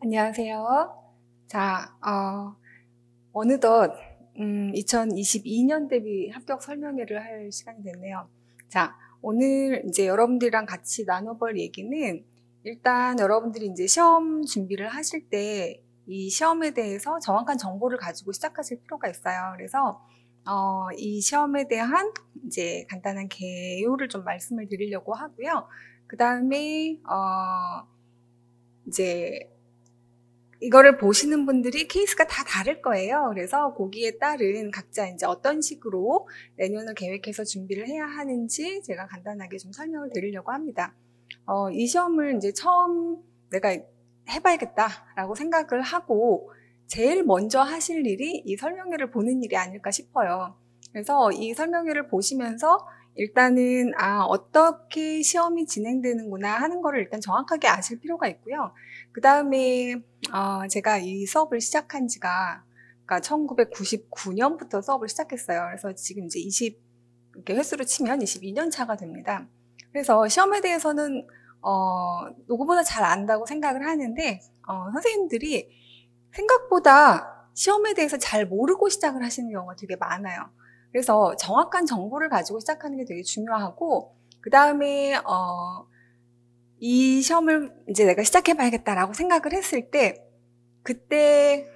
안녕하세요. 자, 어느덧 2022년 대비 합격 설명회를 할 시간이 됐네요. 자, 오늘 이제 여러분들이랑 같이 나눠볼 얘기는 일단 여러분들이 이제 시험 준비를 하실 때 이 시험에 대해서 정확한 정보를 가지고 시작하실 필요가 있어요. 그래서 이 시험에 대한 이제 간단한 개요를 좀 말씀을 드리려고 하고요. 그 다음에 이제 이거를 보시는 분들이 케이스가 다 다를 거예요. 그래서 거기에 따른 각자 이제 어떤 식으로 내년을 계획해서 준비를 해야 하는지 제가 간단하게 좀 설명을 드리려고 합니다. 이 시험을 이제 처음 내가 해봐야겠다라고 생각을 하고 제일 먼저 하실 일이 이 설명회를 보는 일이 아닐까 싶어요. 그래서 이 설명회를 보시면서 일단은 어떻게 시험이 진행되는구나 하는 거를 일단 정확하게 아실 필요가 있고요. 그 다음에 제가 이 수업을 시작한 지가 그러니까 1999년부터 수업을 시작했어요. 그래서 지금 이제 이렇게 횟수로 치면 22년 차가 됩니다. 그래서 시험에 대해서는 누구보다 잘 안다고 생각을 하는데 선생님들이 생각보다 시험에 대해서 잘 모르고 시작을 하시는 경우가 되게 많아요. 그래서 정확한 정보를 가지고 시작하는 게 되게 중요하고 그 다음에 이 시험을 이제 내가 시작해봐야겠다라고 생각을 했을 때 그때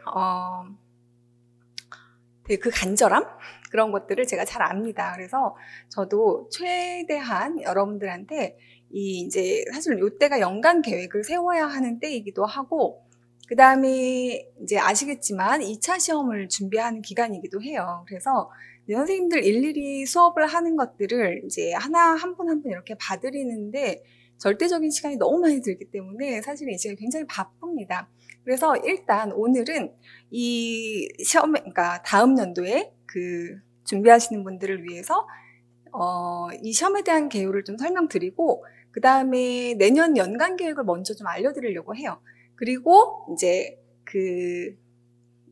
되게 그 간절함? 그런 것들을 제가 잘 압니다. 그래서 저도 최대한 여러분들한테 이제 사실 이때가 연간 계획을 세워야 하는 때이기도 하고 그 다음에 이제 아시겠지만 2차 시험을 준비하는 기간이기도 해요. 그래서 선생님들 일일이 수업을 하는 것들을 이제 하나 한 분 한 분 이렇게 봐드리는데 절대적인 시간이 너무 많이 들기 때문에 사실 이제 굉장히 바쁩니다. 그래서 일단 오늘은 이 시험에, 그러니까 다음 연도에 그 준비하시는 분들을 위해서 이 시험에 대한 개요를 좀 설명드리고 그 다음에 내년 연간 계획을 먼저 좀 알려드리려고 해요. 그리고 이제 그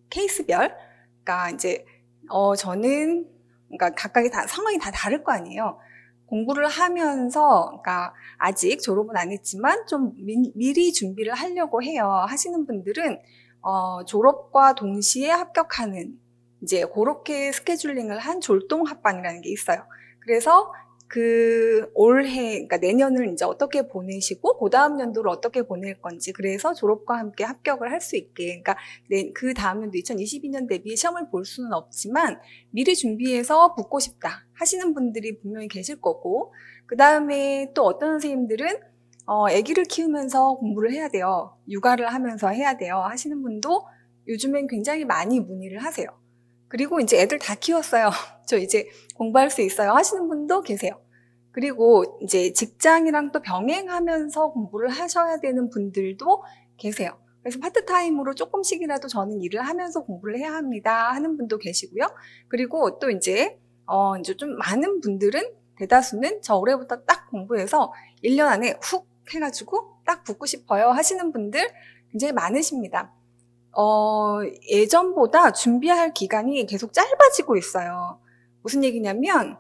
케이스별, 그러니까 이제 저는 그러니까 각각의 상황이 다 다를 거 아니에요. 공부를 하면서, 그러니까 아직 졸업은 안 했지만 좀 미리 준비를 하려고 해요. 하시는 분들은 졸업과 동시에 합격하는 이제 그렇게 스케줄링을 한 졸동 합반이라는 게 있어요. 그래서 그 올해, 그러니까 내년을 이제 어떻게 보내시고 그 다음 연도를 어떻게 보낼 건지 그래서 졸업과 함께 합격을 할 수 있게, 그러니까 그 다음 연도 2022년 대비에 시험을 볼 수는 없지만 미리 준비해서 붙고 싶다 하시는 분들이 분명히 계실 거고 그 다음에 또 어떤 선생님들은 아기를 키우면서 공부를 해야 돼요. 육아를 하면서 해야 돼요 하시는 분도 요즘엔 굉장히 많이 문의를 하세요. 그리고 이제 애들 다 키웠어요. 저 이제 공부할 수 있어요 하시는 분도 계세요. 그리고 이제 직장이랑 또 병행하면서 공부를 하셔야 되는 분들도 계세요. 그래서 파트타임으로 조금씩이라도 저는 일을 하면서 공부를 해야 합니다 하는 분도 계시고요. 그리고 또 이제 좀 많은 분들은 대다수는 저 올해부터 딱 공부해서 1년 안에 훅 해가지고 딱 붙고 싶어요 하시는 분들 굉장히 많으십니다. 예전보다 준비할 기간이 계속 짧아지고 있어요. 무슨 얘기냐면,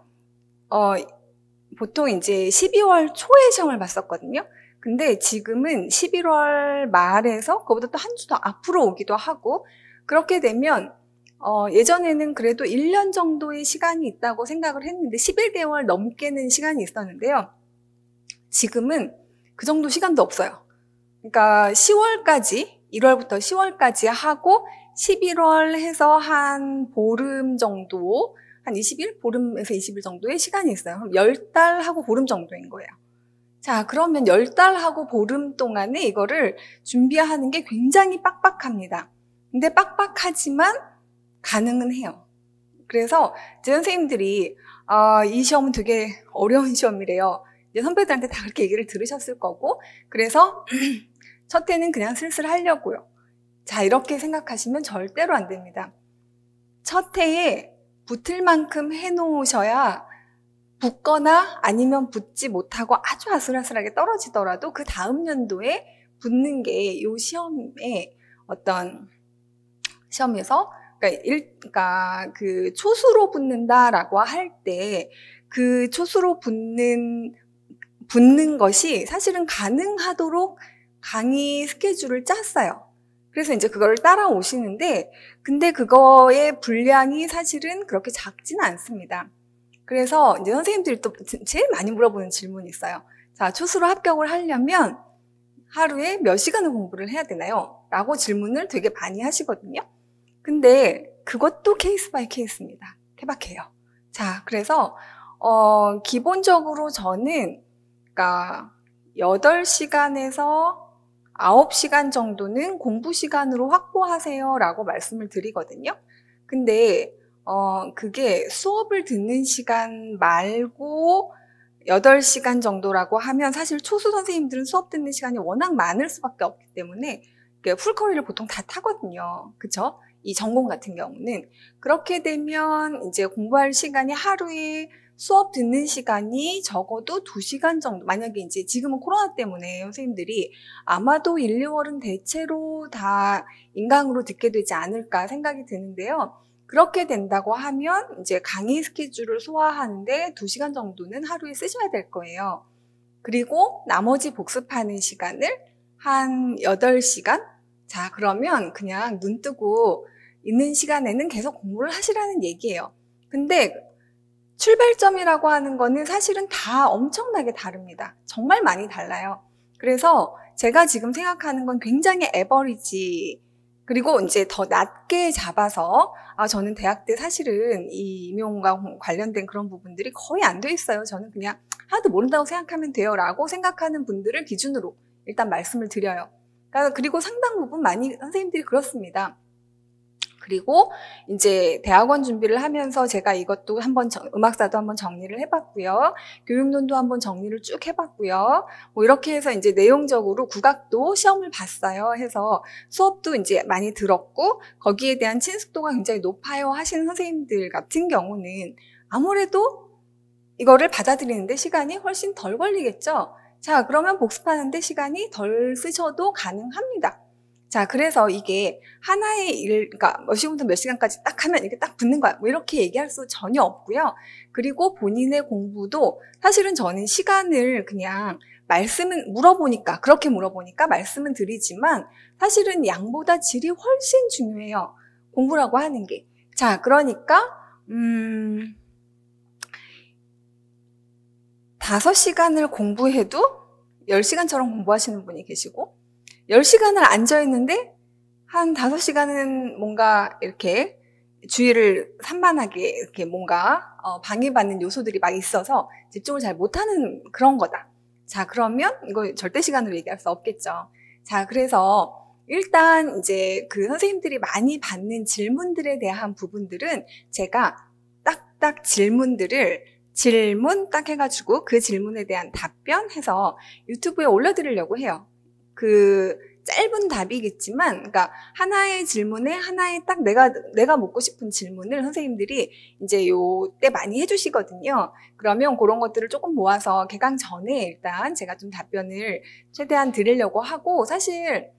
보통 이제 12월 초에 시험을 봤었거든요. 근데 지금은 11월 말에서 그보다 또 한 주 더 앞으로 오기도 하고, 그렇게 되면, 예전에는 그래도 1년 정도의 시간이 있다고 생각을 했는데, 11개월 넘게는 시간이 있었는데요. 지금은 그 정도 시간도 없어요. 그러니까 10월까지, 1월부터 10월까지 하고 11월 해서 한 보름 정도, 한 20일? 보름에서 20일 정도의 시간이 있어요. 그럼 10달 하고 보름 정도인 거예요. 자, 그러면 10달 하고 보름 동안에 이거를 준비하는 게 굉장히 빡빡합니다. 근데 빡빡하지만 가능은 해요. 그래서 제 선생님들이 이 시험은 되게 어려운 시험이래요. 이제 선배들한테 다 그렇게 얘기를 들으셨을 거고 그래서 첫 해는 그냥 슬슬 하려고요. 자, 이렇게 생각하시면 절대로 안 됩니다. 첫 해에 붙을 만큼 해놓으셔야 붙거나 아니면 붙지 못하고 아주 아슬아슬하게 떨어지더라도 그 다음 연도에 붙는 게 이 시험의 어떤 시험에서 그러니까 그 초수로 붙는다라고 할 때 그 초수로 붙는 것이 사실은 가능하도록 강의 스케줄을 짰어요. 그래서 이제 그걸 따라오시는데, 근데 그거의 분량이 사실은 그렇게 작지는 않습니다. 그래서 이제 선생님들이 또 제일 많이 물어보는 질문이 있어요. 자, 초수로 합격을 하려면 하루에 몇 시간을 공부를 해야 되나요? 라고 질문을 되게 많이 하시거든요. 근데 그것도 케이스 바이 케이스입니다. 케바케예요. 자, 그래서 기본적으로 저는 그러니까 8시간에서 9시간 정도는 공부 시간으로 확보하세요 라고 말씀을 드리거든요. 근데 그게 수업을 듣는 시간 말고 8시간 정도라고 하면 사실 초수 선생님들은 수업 듣는 시간이 워낙 많을 수밖에 없기 때문에 풀커리를 보통 다 타거든요. 그쵸? 이 전공 같은 경우는. 그렇게 되면 이제 공부할 시간이 하루에 수업 듣는 시간이 적어도 2시간 정도. 만약에 이제 지금은 코로나 때문에 선생님들이 아마도 1, 2월은 대체로 다 인강으로 듣게 되지 않을까 생각이 드는데요. 그렇게 된다고 하면 이제 강의 스케줄을 소화하는데 2시간 정도는 하루에 쓰셔야 될 거예요. 그리고 나머지 복습하는 시간을 한 8시간? 자, 그러면 그냥 눈 뜨고 있는 시간에는 계속 공부를 하시라는 얘기예요. 근데 출발점이라고 하는 거는 사실은 다 엄청나게 다릅니다. 정말 많이 달라요. 그래서 제가 지금 생각하는 건 굉장히 에버리지, 그리고 이제 더 낮게 잡아서 저는 대학 때 사실은 이 임용과 관련된 그런 부분들이 거의 안 돼 있어요. 저는 그냥 하나도 모른다고 생각하면 돼요 라고 생각하는 분들을 기준으로 일단 말씀을 드려요. 그리고 상당 부분 많이 선생님들이 그렇습니다. 그리고 이제 대학원 준비를 하면서 제가 이것도 한번 음악사도 한번 정리를 해봤고요. 교육론도 한번 정리를 쭉 해봤고요. 뭐 이렇게 해서 이제 내용적으로 국악도 시험을 봤어요. 해서 수업도 이제 많이 들었고 거기에 대한 친숙도가 굉장히 높아요 하시는 선생님들 같은 경우는 아무래도 이거를 받아들이는데 시간이 훨씬 덜 걸리겠죠. 자, 그러면 복습하는데 시간이 덜 쓰셔도 가능합니다. 자, 그래서 이게 하나의 일, 그러니까 몇 시부터 몇 시간까지 딱 하면 이렇게 딱 붙는 거야. 뭐 이렇게 얘기할 수 전혀 없고요. 그리고 본인의 공부도 사실은 저는 시간을 그냥 그렇게 물어보니까 말씀은 드리지만 사실은 양보다 질이 훨씬 중요해요. 공부라고 하는 게. 자, 그러니까, 5시간을 공부해도 10시간처럼 공부하시는 분이 계시고, 10시간을 앉아있는데 한 5시간은 뭔가 이렇게 주위를 산만하게 이렇게 뭔가 방해받는 요소들이 막 있어서 집중을 잘 못하는 그런 거다. 자, 그러면 이거 절대 시간으로 얘기할 수 없겠죠. 자, 그래서 일단 이제 그 선생님들이 많이 받는 질문들에 대한 부분들은 제가 딱딱 질문 딱 해가지고 그 질문에 대한 답변해서 유튜브에 올려드리려고 해요. 그 짧은 답이겠지만, 그러니까 하나의 질문에 하나의 딱 내가 묻고 싶은 질문을 선생님들이 이제 요때 많이 해주시거든요. 그러면 그런 것들을 조금 모아서 개강 전에 일단 제가 좀 답변을 최대한 드리려고 하고, 사실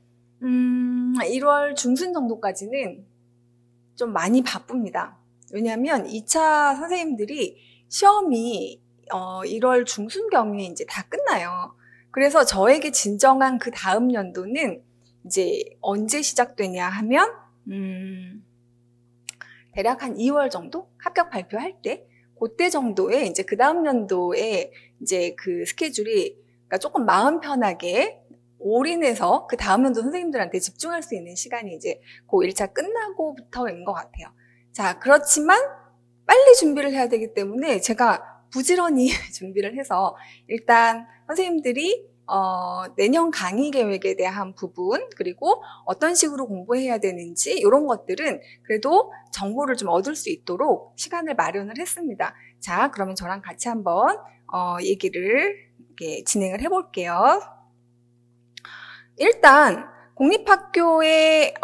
1월 중순 정도까지는 좀 많이 바쁩니다. 왜냐하면 2차 선생님들이 시험이 1월 중순경에 이제 다 끝나요. 그래서 저에게 진정한 그 다음 연도는 이제 언제 시작되냐 하면 대략 한 2월 정도 합격 발표할 때 그때 정도에 이제 그 다음 연도에 이제 그 스케줄이 그러니까 조금 마음 편하게 올인해서 그 다음 연도 선생님들한테 집중할 수 있는 시간이 이제 그 1차 끝나고부터인 것 같아요. 자, 그렇지만 빨리 준비를 해야 되기 때문에 제가 부지런히 준비를 해서 일단 선생님들이 내년 강의 계획에 대한 부분, 그리고 어떤 식으로 공부해야 되는지 이런 것들은 그래도 정보를 좀 얻을 수 있도록 시간을 마련을 했습니다. 자, 그러면 저랑 같이 한번 얘기를 이렇게 진행을 해볼게요. 일단 공립학교의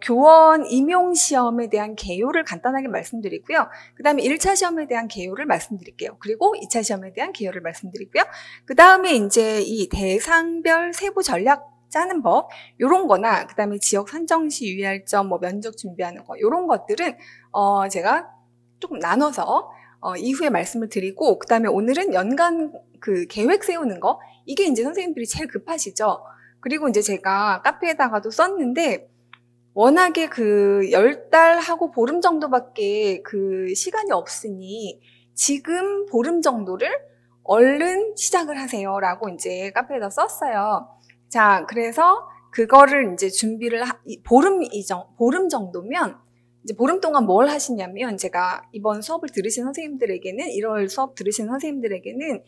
교원 임용시험에 대한 개요를 간단하게 말씀드리고요. 그 다음에 1차 시험에 대한 개요를 말씀드릴게요. 그리고 2차 시험에 대한 개요를 말씀드리고요. 그 다음에 이제 이 대상별 세부 전략 짜는 법, 요런 거나, 그 다음에 지역 선정 시 유의할 점, 뭐 면접 준비하는 거, 요런 것들은 제가 조금 나눠서 이후에 말씀을 드리고, 그 다음에 오늘은 연간 그 계획 세우는 거, 이게 이제 선생님들이 제일 급하시죠. 그리고 이제 제가 카페에다가도 썼는데 워낙에 그 10달하고 보름 정도밖에 그 시간이 없으니 지금 보름 정도를 얼른 시작을 하세요라고 이제 카페에다 썼어요. 자, 그래서 그거를 이제 준비를 보름 정도면 이제 보름 동안 뭘 하시냐면 제가 이번 수업을 들으신 선생님들에게는 1월 수업 들으신 선생님들에게는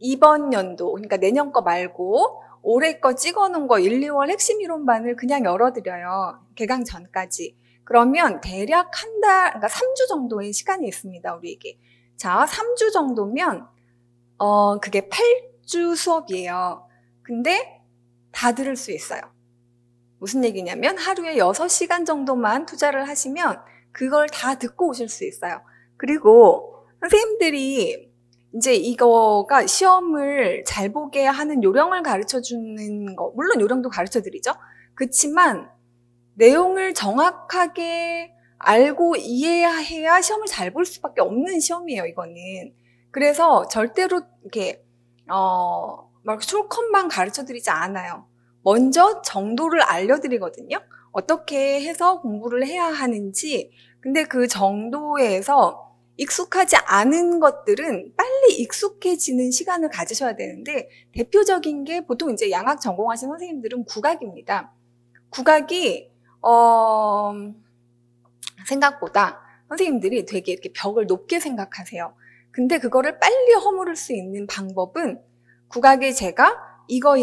이번 연도 그러니까 내년 거 말고 올해 거 찍어놓은 거 1, 2월 핵심 이론반을 그냥 열어드려요. 개강 전까지. 그러면 대략 한 달, 그러니까 3주 정도의 시간이 있습니다, 우리에게. 자, 3주 정도면, 그게 8주 수업이에요. 근데 다 들을 수 있어요. 무슨 얘기냐면 하루에 6시간 정도만 투자를 하시면 그걸 다 듣고 오실 수 있어요. 그리고 선생님들이 이제 이거가 시험을 잘 보게 하는 요령을 가르쳐 주는 거, 물론 요령도 가르쳐 드리죠. 그렇지만 내용을 정확하게 알고 이해해야 시험을 잘 볼 수밖에 없는 시험이에요, 이거는. 그래서 절대로 이렇게, 막 숄컷만 가르쳐 드리지 않아요. 먼저 정도를 알려드리거든요. 어떻게 해서 공부를 해야 하는지. 근데 그 정도에서 익숙하지 않은 것들은 빨리 익숙해지는 시간을 가지셔야 되는데 대표적인 게 보통 이제 양학 전공하신 선생님들은 국악입니다. 국악이 생각보다 선생님들이 되게 이렇게 벽을 높게 생각하세요. 근데 그거를 빨리 허물을 수 있는 방법은 국악에 제가 이거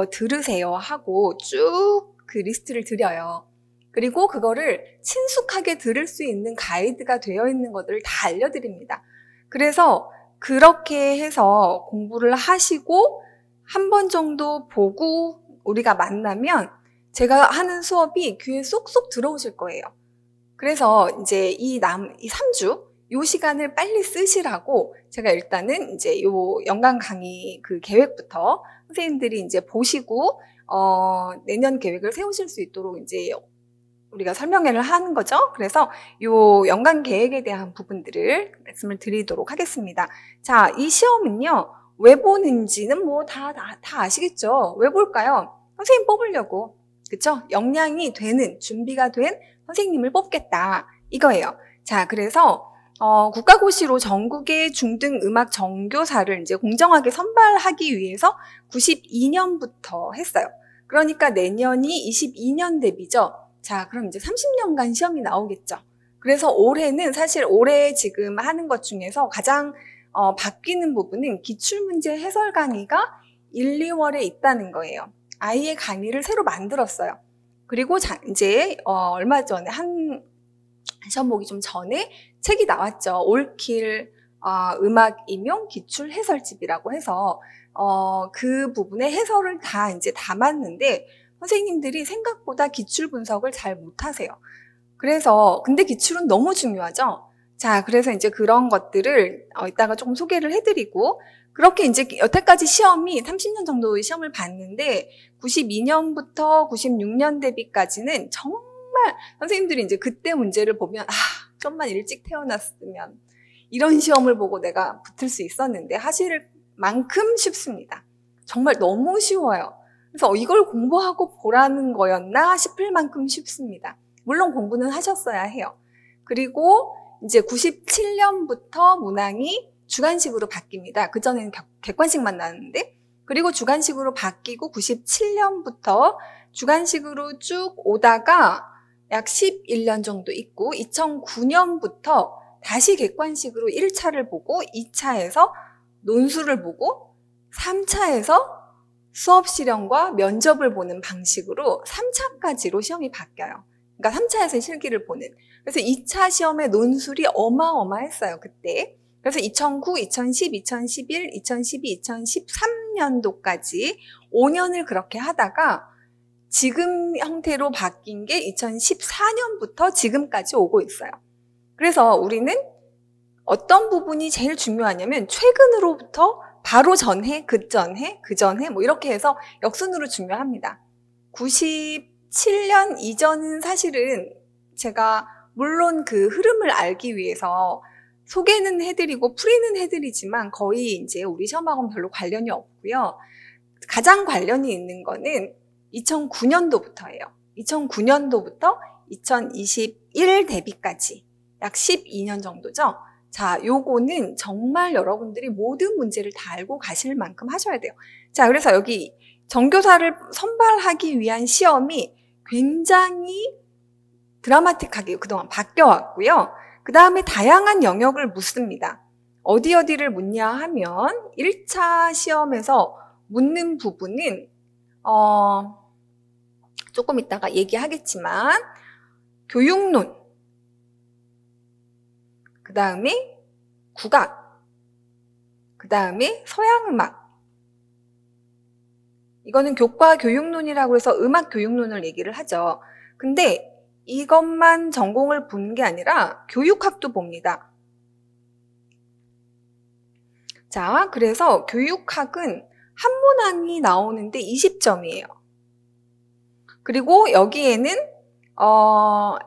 들으세요 하고 쭉 그 리스트를 드려요. 그리고 그거를 친숙하게 들을 수 있는 가이드가 되어 있는 것들을 다 알려드립니다. 그래서 그렇게 해서 공부를 하시고 한 번 정도 보고 우리가 만나면 제가 하는 수업이 귀에 쏙쏙 들어오실 거예요. 그래서 이제 이 3주, 요 시간을 빨리 쓰시라고 제가 일단은 이제 요 연간 강의 그 계획부터 선생님들이 이제 보시고, 내년 계획을 세우실 수 있도록 이제 우리가 설명회를 하는 거죠. 그래서 요 연간 계획에 대한 부분들을 말씀을 드리도록 하겠습니다. 자, 이 시험은요, 왜 보는지는 뭐 다 아시겠죠? 왜 볼까요? 선생님 뽑으려고. 그쵸? 역량이 되는, 준비가 된 선생님을 뽑겠다. 이거예요. 자, 그래서, 국가고시로 전국의 중등 음악 정교사를 이제 공정하게 선발하기 위해서 92년부터 했어요. 그러니까 내년이 22년 대비죠. 자, 그럼 이제 30년간 시험이 나오겠죠. 그래서 올해는 사실 올해 지금 하는 것 중에서 가장 바뀌는 부분은 기출문제 해설 강의가 1, 2월에 있다는 거예요. 아예 강의를 새로 만들었어요. 그리고 이제 얼마 전에 시험 보기 좀 전에 책이 나왔죠. 올킬 음악 임용 기출 해설집이라고 해서 그 부분의 해설을 다 이제 담았는데 선생님들이 생각보다 기출 분석을 잘 못하세요. 그래서 근데 기출은 너무 중요하죠. 자, 그래서 이제 그런 것들을 이따가 조금 소개를 해드리고 그렇게 이제 여태까지 시험이 30년 정도의 시험을 봤는데 92년부터 96년 대비까지는 정말 선생님들이 이제 그때 문제를 보면 좀만 일찍 태어났으면 이런 시험을 보고 내가 붙을 수 있었는데 하실 만큼 쉽습니다. 정말 너무 쉬워요. 그래서 이걸 공부하고 보라는 거였나 싶을 만큼 쉽습니다. 물론 공부는 하셨어야 해요. 그리고 이제 97년부터 문항이 주관식으로 바뀝니다. 그전에는 객관식만 나왔는데 그리고 주관식으로 바뀌고 97년부터 주관식으로 쭉 오다가 약 11년 정도 있고 2009년부터 다시 객관식으로 1차를 보고 2차에서 논술을 보고 3차에서 수업 실험과 면접을 보는 방식으로 3차까지로 시험이 바뀌어요. 그러니까 3차에서 실기를 보는. 그래서 2차 시험의 논술이 어마어마했어요, 그때. 그래서 2009, 2010, 2011, 2012, 2013년도까지 5년을 그렇게 하다가 지금 형태로 바뀐 게 2014년부터 지금까지 오고 있어요. 그래서 우리는 어떤 부분이 제일 중요하냐면 최근으로부터 바로 전해, 그 전해 뭐 이렇게 해서 역순으로 중요합니다. 97년 이전은 사실은 제가 물론 그 흐름을 알기 위해서 소개는 해드리고 풀이는 해드리지만 거의 이제 우리 시험하고는 별로 관련이 없고요. 가장 관련이 있는 거는 2009년도부터예요. 2009년도부터 2021 대비까지 약 12년 정도죠. 자, 요거는 정말 여러분들이 모든 문제를 다 알고 가실 만큼 하셔야 돼요. 자, 그래서 여기 전교사를 선발하기 위한 시험이 굉장히 드라마틱하게 그동안 바뀌어왔고요. 그 다음에 다양한 영역을 묻습니다. 어디를 묻냐 하면 1차 시험에서 묻는 부분은 조금 이따가 얘기하겠지만 교육론, 그 다음에 국악, 그 다음에 서양음악. 이거는 교과 교육론이라고 해서 음악 교육론을 얘기를 하죠. 근데 이것만 전공을 본 게 아니라 교육학도 봅니다. 자, 그래서 교육학은 한 문항이 나오는데 20점이에요. 그리고 여기에는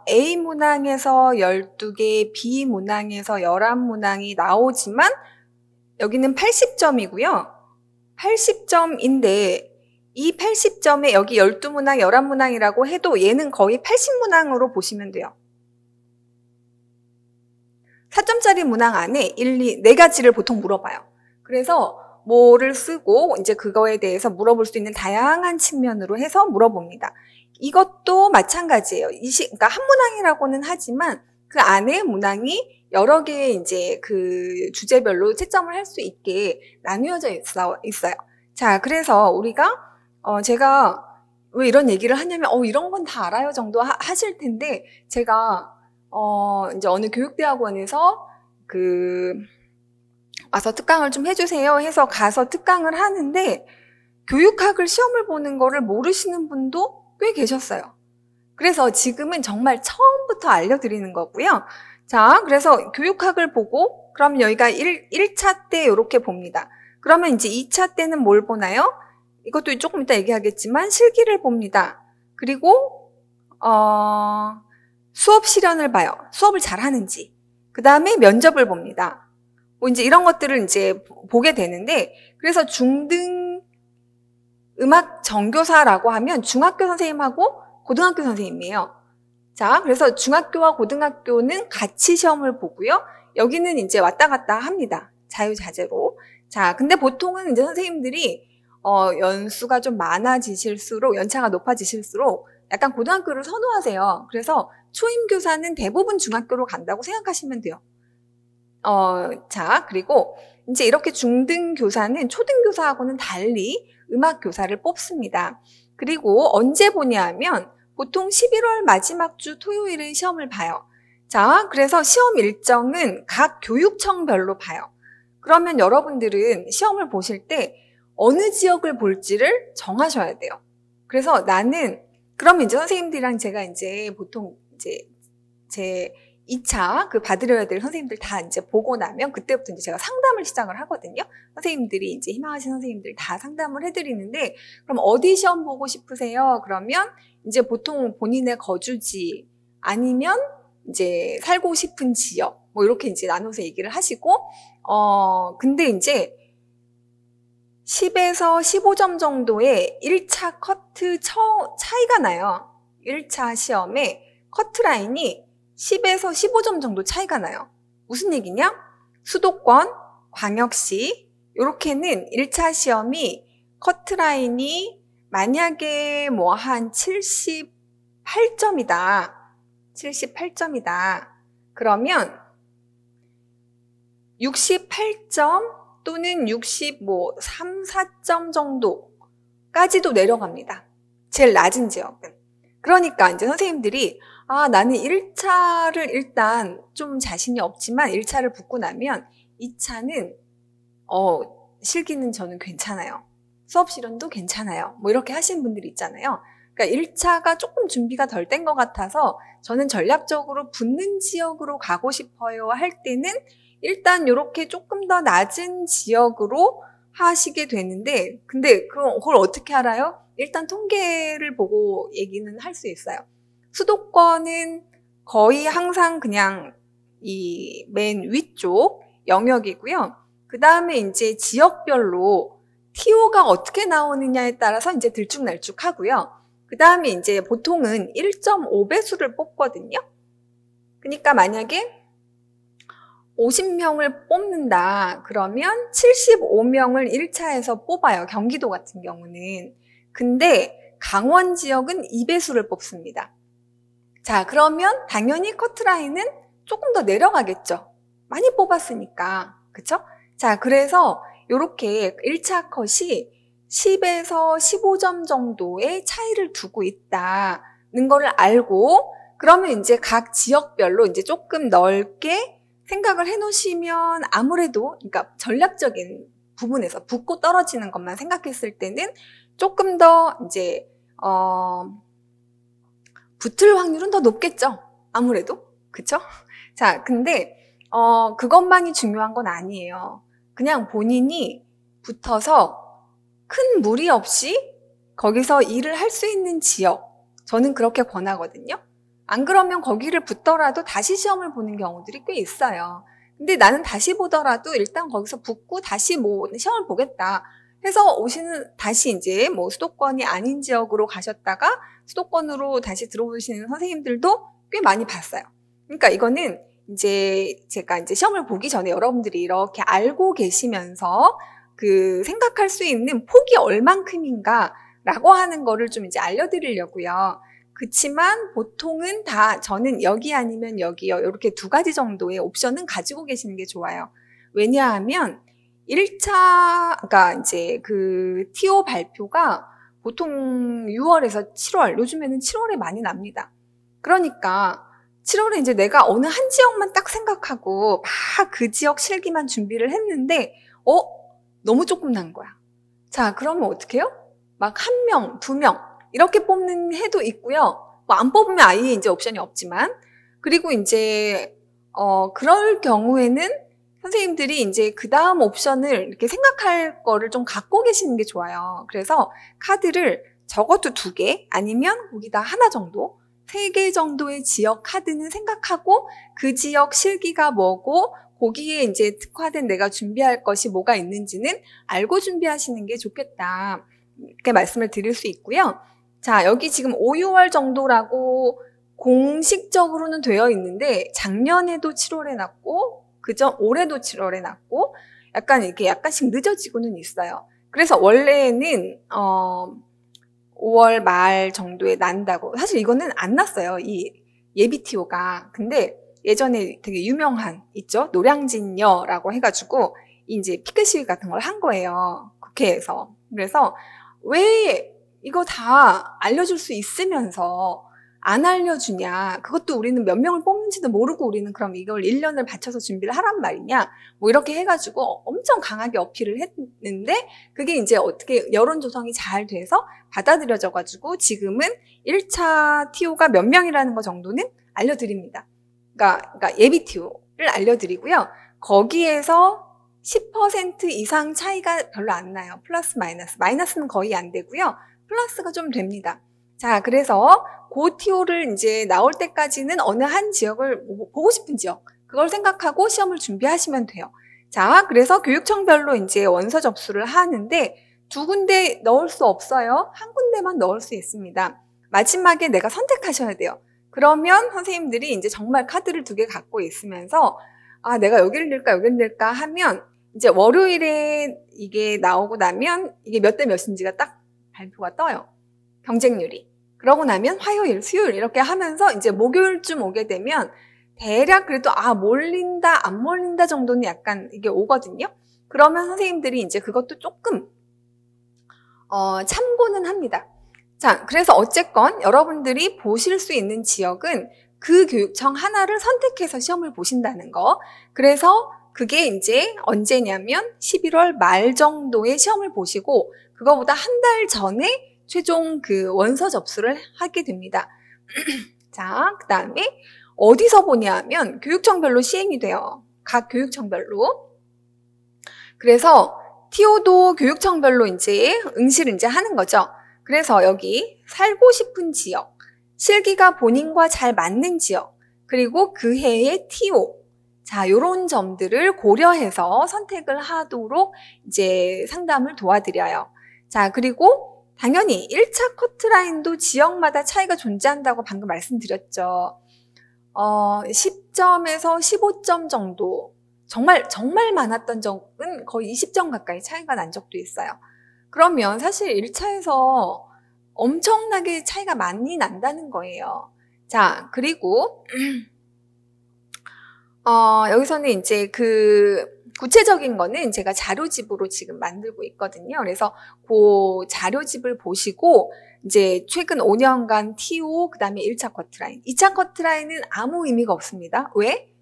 A 문항에서 12개, B 문항에서 11문항이 나오지만 여기는 80점이고요. 80점인데 이 80점에 여기 12문항, 11문항이라고 해도 얘는 거의 80문항으로 보시면 돼요. 4점짜리 문항 안에 4가지를 보통 물어봐요. 그래서 뭐를 쓰고 이제 그거에 대해서 물어볼 수 있는 다양한 측면으로 해서 물어봅니다. 이것도 마찬가지예요. 그러니까 한 문항이라고는 하지만 그 안에 문항이 여러 개의 이제 그 주제별로 채점을 할 수 있게 나누어져 있어요. 자, 그래서 우리가 제가 왜 이런 얘기를 하냐면 이런 건 다 알아요 정도 하실 텐데 제가 이제 어느 교육대학원에서 와서 특강을 좀 해주세요 해서 가서 특강을 하는데 교육학을 시험을 보는 거를 모르시는 분도 꽤 계셨어요. 그래서 지금은 정말 처음부터 알려드리는 거고요. 자, 그래서 교육학을 보고 그럼 여기가 1차 때 이렇게 봅니다. 그러면 이제 2차 때는 뭘 보나요? 이것도 조금 이따 얘기하겠지만 실기를 봅니다. 그리고 수업 실현을 봐요. 수업을 잘 하는지. 그 다음에 면접을 봅니다. 뭐 이제 이런 것들을 이제 보게 되는데 그래서 중등 음악 전교사라고 하면 중학교 선생님하고 고등학교 선생님이에요. 자, 그래서 중학교와 고등학교는 같이 시험을 보고요. 여기는 이제 왔다 갔다 합니다. 자유자재로. 자, 근데 보통은 이제 선생님들이 연수가 좀 많아지실수록, 연차가 높아지실수록 약간 고등학교를 선호하세요. 그래서 초임교사는 대부분 중학교로 간다고 생각하시면 돼요. 자, 그리고 이제 이렇게 중등교사는 초등교사하고는 달리 음악교사를 뽑습니다. 그리고 언제 보냐 하면 보통 11월 마지막 주 토요일에 시험을 봐요. 자, 그래서 시험 일정은 각 교육청별로 봐요. 그러면 여러분들은 시험을 보실 때 어느 지역을 볼지를 정하셔야 돼요. 그래서 그럼 이제 선생님들이랑 제가 이제 보통 이제 제 2차 받으려야 될 선생님들 다 이제 보고 나면 그때부터 이제 제가 상담을 시작을 하거든요. 선생님들이 이제 희망하신 선생님들 다 상담을 해드리는데 그럼 어디 시험 보고 싶으세요? 그러면 이제 보통 본인의 거주지 아니면 이제 살고 싶은 지역 뭐 이렇게 이제 나눠서 얘기를 하시고 근데 이제 10에서 15점 정도의 1차 커트 차이가 나요. 1차 시험에 커트라인이 10에서 15점 정도 차이가 나요. 무슨 얘기냐? 수도권, 광역시 이렇게는 1차 시험이 커트라인이 만약에 뭐 한 78점이다. 78점이다. 그러면 68점 또는 3, 4점 정도까지도 내려갑니다. 제일 낮은 지역은. 그러니까 이제 선생님들이 나는 1차를 일단 좀 자신이 없지만 1차를 붙고 나면 2차는 실기는 저는 괜찮아요. 수업 실현도 괜찮아요. 뭐 이렇게 하시는 분들이 있잖아요. 그러니까 1차가 조금 준비가 덜 된 것 같아서 저는 전략적으로 붙는 지역으로 가고 싶어요 할 때는 일단 이렇게 조금 더 낮은 지역으로 하시게 되는데 근데 그걸 어떻게 알아요? 일단 통계를 보고 얘기는 할 수 있어요. 수도권은 거의 항상 그냥 이 맨 위쪽 영역이고요. 그 다음에 이제 지역별로 TO가 어떻게 나오느냐에 따라서 이제 들쭉날쭉 하고요. 그 다음에 이제 보통은 1.5배수를 뽑거든요. 그러니까 만약에 50명을 뽑는다 그러면 75명을 1차에서 뽑아요. 경기도 같은 경우는. 근데 강원 지역은 2배수를 뽑습니다. 자, 그러면 당연히 커트라인은 조금 더 내려가겠죠. 많이 뽑았으니까. 그쵸? 자, 그래서 이렇게 1차 컷이 10에서 15점 정도의 차이를 두고 있다는 거를 알고, 그러면 이제 각 지역별로 이제 조금 넓게 생각을 해 놓으시면 아무래도, 그러니까 전략적인 부분에서 붙고 떨어지는 것만 생각했을 때는 조금 더 이제, 붙을 확률은 더 높겠죠. 아무래도. 그쵸? 자, 근데, 그것만이 중요한 건 아니에요. 그냥 본인이 붙어서 큰 무리 없이 거기서 일을 할 수 있는 지역, 저는 그렇게 권하거든요. 안 그러면 거기를 붙더라도 다시 시험을 보는 경우들이 꽤 있어요. 근데 나는 다시 보더라도 일단 거기서 붙고 다시 뭐 시험을 보겠다 해서 오시는, 다시 이제 뭐 수도권이 아닌 지역으로 가셨다가 수도권으로 다시 들어오시는 선생님들도 꽤 많이 봤어요. 그러니까 이거는 이제 제가 이제 시험을 보기 전에 여러분들이 이렇게 알고 계시면서 그 생각할 수 있는 폭이 얼만큼인가 라고 하는 거를 좀 이제 알려드리려고요. 그치만 보통은 다 저는 여기 아니면 여기요, 이렇게 두 가지 정도의 옵션은 가지고 계시는 게 좋아요. 왜냐하면 1차, 그러니까 이제 그 TO 발표가 보통 6월에서 7월, 요즘에는 7월에 많이 납니다. 그러니까 7월에 이제 내가 어느 한 지역만 딱 생각하고 막 그 지역 실기만 준비를 했는데, 너무 조금 난 거야. 자, 그러면 어떻게 해요? 막 1명, 2명 이렇게 뽑는 해도 있고요. 뭐 안 뽑으면 아예 이제 옵션이 없지만, 그리고 이제 그럴 경우에는 선생님들이 이제 그 다음 옵션을 이렇게 생각할 거를 좀 갖고 계시는 게 좋아요. 그래서 카드를 적어도 2개 아니면 거기다 하나 정도, 3개 정도의 지역 카드는 생각하고 그 지역 실기가 뭐고 거기에 이제 특화된 내가 준비할 것이 뭐가 있는지는 알고 준비하시는 게 좋겠다, 이렇게 말씀을 드릴 수 있고요. 자, 여기 지금 5, 6월 정도라고 공식적으로는 되어 있는데 작년에도 7월에 났고 그죠? 올해도 7월에 났고 약간 이렇게 약간씩 늦어지고는 있어요. 그래서 원래는 5월 말 정도에 난다고. 사실 이거는 안 났어요, 이 예비 TO가. 근데 예전에 되게 유명한, 있죠? 노량진여라고 해가지고 이제 피켓 시위 같은 걸 한 거예요, 국회에서. 그래서 왜 이거 다 알려줄 수 있으면서 안 알려주냐, 그것도 우리는 몇 명을 뽑는지도 모르고 우리는 그럼 이걸 1년을 바쳐서 준비를 하란 말이냐, 뭐 이렇게 해가지고 엄청 강하게 어필을 했는데 그게 이제 어떻게 여론 조성이 잘 돼서 받아들여져가지고 지금은 1차 TO가 몇 명이라는 거 정도는 알려드립니다. 그러니까 예비 TO를 알려드리고요. 거기에서 10% 이상 차이가 별로 안 나요. 플러스 마이너스. 마이너스는 거의 안 되고요. 플러스가 좀 됩니다. 자, 그래서 그 TO를 이제 나올 때까지는 어느 한 지역을 보고 싶은 지역, 그걸 생각하고 시험을 준비하시면 돼요. 자, 그래서 교육청별로 이제 원서 접수를 하는데 2군데 넣을 수 없어요. 1군데만 넣을 수 있습니다. 마지막에 내가 선택하셔야 돼요. 그러면 선생님들이 이제 정말 카드를 2개 갖고 있으면서 내가 여기를 넣을까 여기를 넣을까 하면 이제 월요일에 이게 나오고 나면 이게 몇 대 몇인지가 딱 발표가 떠요, 경쟁률이. 그러고 나면 화요일, 수요일 이렇게 하면서 이제 목요일쯤 오게 되면 대략 그래도 몰린다, 안 몰린다 정도는 약간 이게 오거든요. 그러면 선생님들이 이제 그것도 조금 참고는 합니다. 자, 그래서 어쨌건 여러분들이 보실 수 있는 지역은 그 교육청 하나를 선택해서 시험을 보신다는 거. 그래서 그게 이제 언제냐면 11월 말 정도에 시험을 보시고 그거보다 한 달 전에 최종 그 원서 접수를 하게 됩니다. 자, 그 다음에 어디서 보냐면 교육청별로 시행이 돼요. 각 교육청별로. 그래서 TO도 교육청별로 이제 응시를 이제 하는 거죠. 그래서 여기 살고 싶은 지역, 실기가 본인과 잘 맞는 지역, 그리고 그 해의 TO. 자, 요런 점들을 고려해서 선택을 하도록 이제 상담을 도와드려요. 자, 그리고 당연히 1차 커트라인도 지역마다 차이가 존재한다고 방금 말씀드렸죠. 10점에서 15점 정도, 정말 많았던 적은 거의 20점 가까이 차이가 난 적도 있어요. 그러면 사실 1차에서 엄청나게 차이가 많이 난다는 거예요. 자, 그리고 여기서는 이제 구체적인 거는 제가 자료집으로 지금 만들고 있거든요. 그래서 그 자료집을 보시고 이제 최근 5년간 TO, 그 다음에 1차 커트라인. 2차 커트라인은 아무 의미가 없습니다. 왜?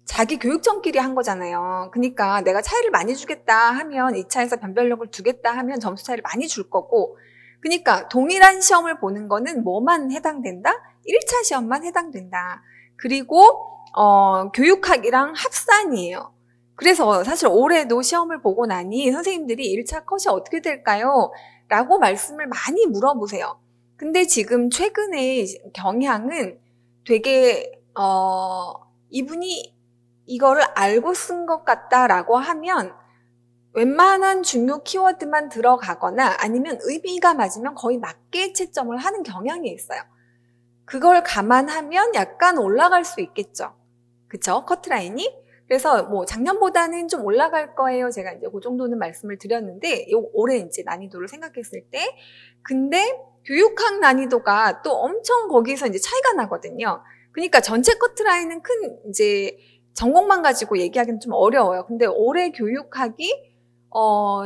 자기 교육청끼리 한 거잖아요. 그러니까 내가 차이를 많이 주겠다 하면 2차에서 변별력을 두겠다 하면 점수 차이를 많이 줄 거고, 그러니까 동일한 시험을 보는 거는 뭐만 해당된다? 1차 시험만 해당된다. 그리고 교육학이랑 합산이에요. 그래서 사실 올해도 시험을 보고 나니 선생님들이 1차 컷이 어떻게 될까요? 라고 말씀을 많이 물어보세요. 근데 지금 최근에 경향은 되게 이분이 이거를 알고 쓴 것 같다라고 하면 웬만한 중요 키워드만 들어가거나 아니면 의미가 맞으면 거의 맞게 채점을 하는 경향이 있어요. 그걸 감안하면 약간 올라갈 수 있겠죠. 그쵸? 커트라인이. 그래서 뭐 작년보다는 좀 올라갈 거예요. 제가 이제 그 정도는 말씀을 드렸는데, 올해 이제 난이도를 생각했을 때. 근데 교육학 난이도가 또 엄청 거기서 이제 차이가 나거든요. 그러니까 전체 커트라인은 큰 이제 전공만 가지고 얘기하기는 좀 어려워요. 근데 올해 교육학이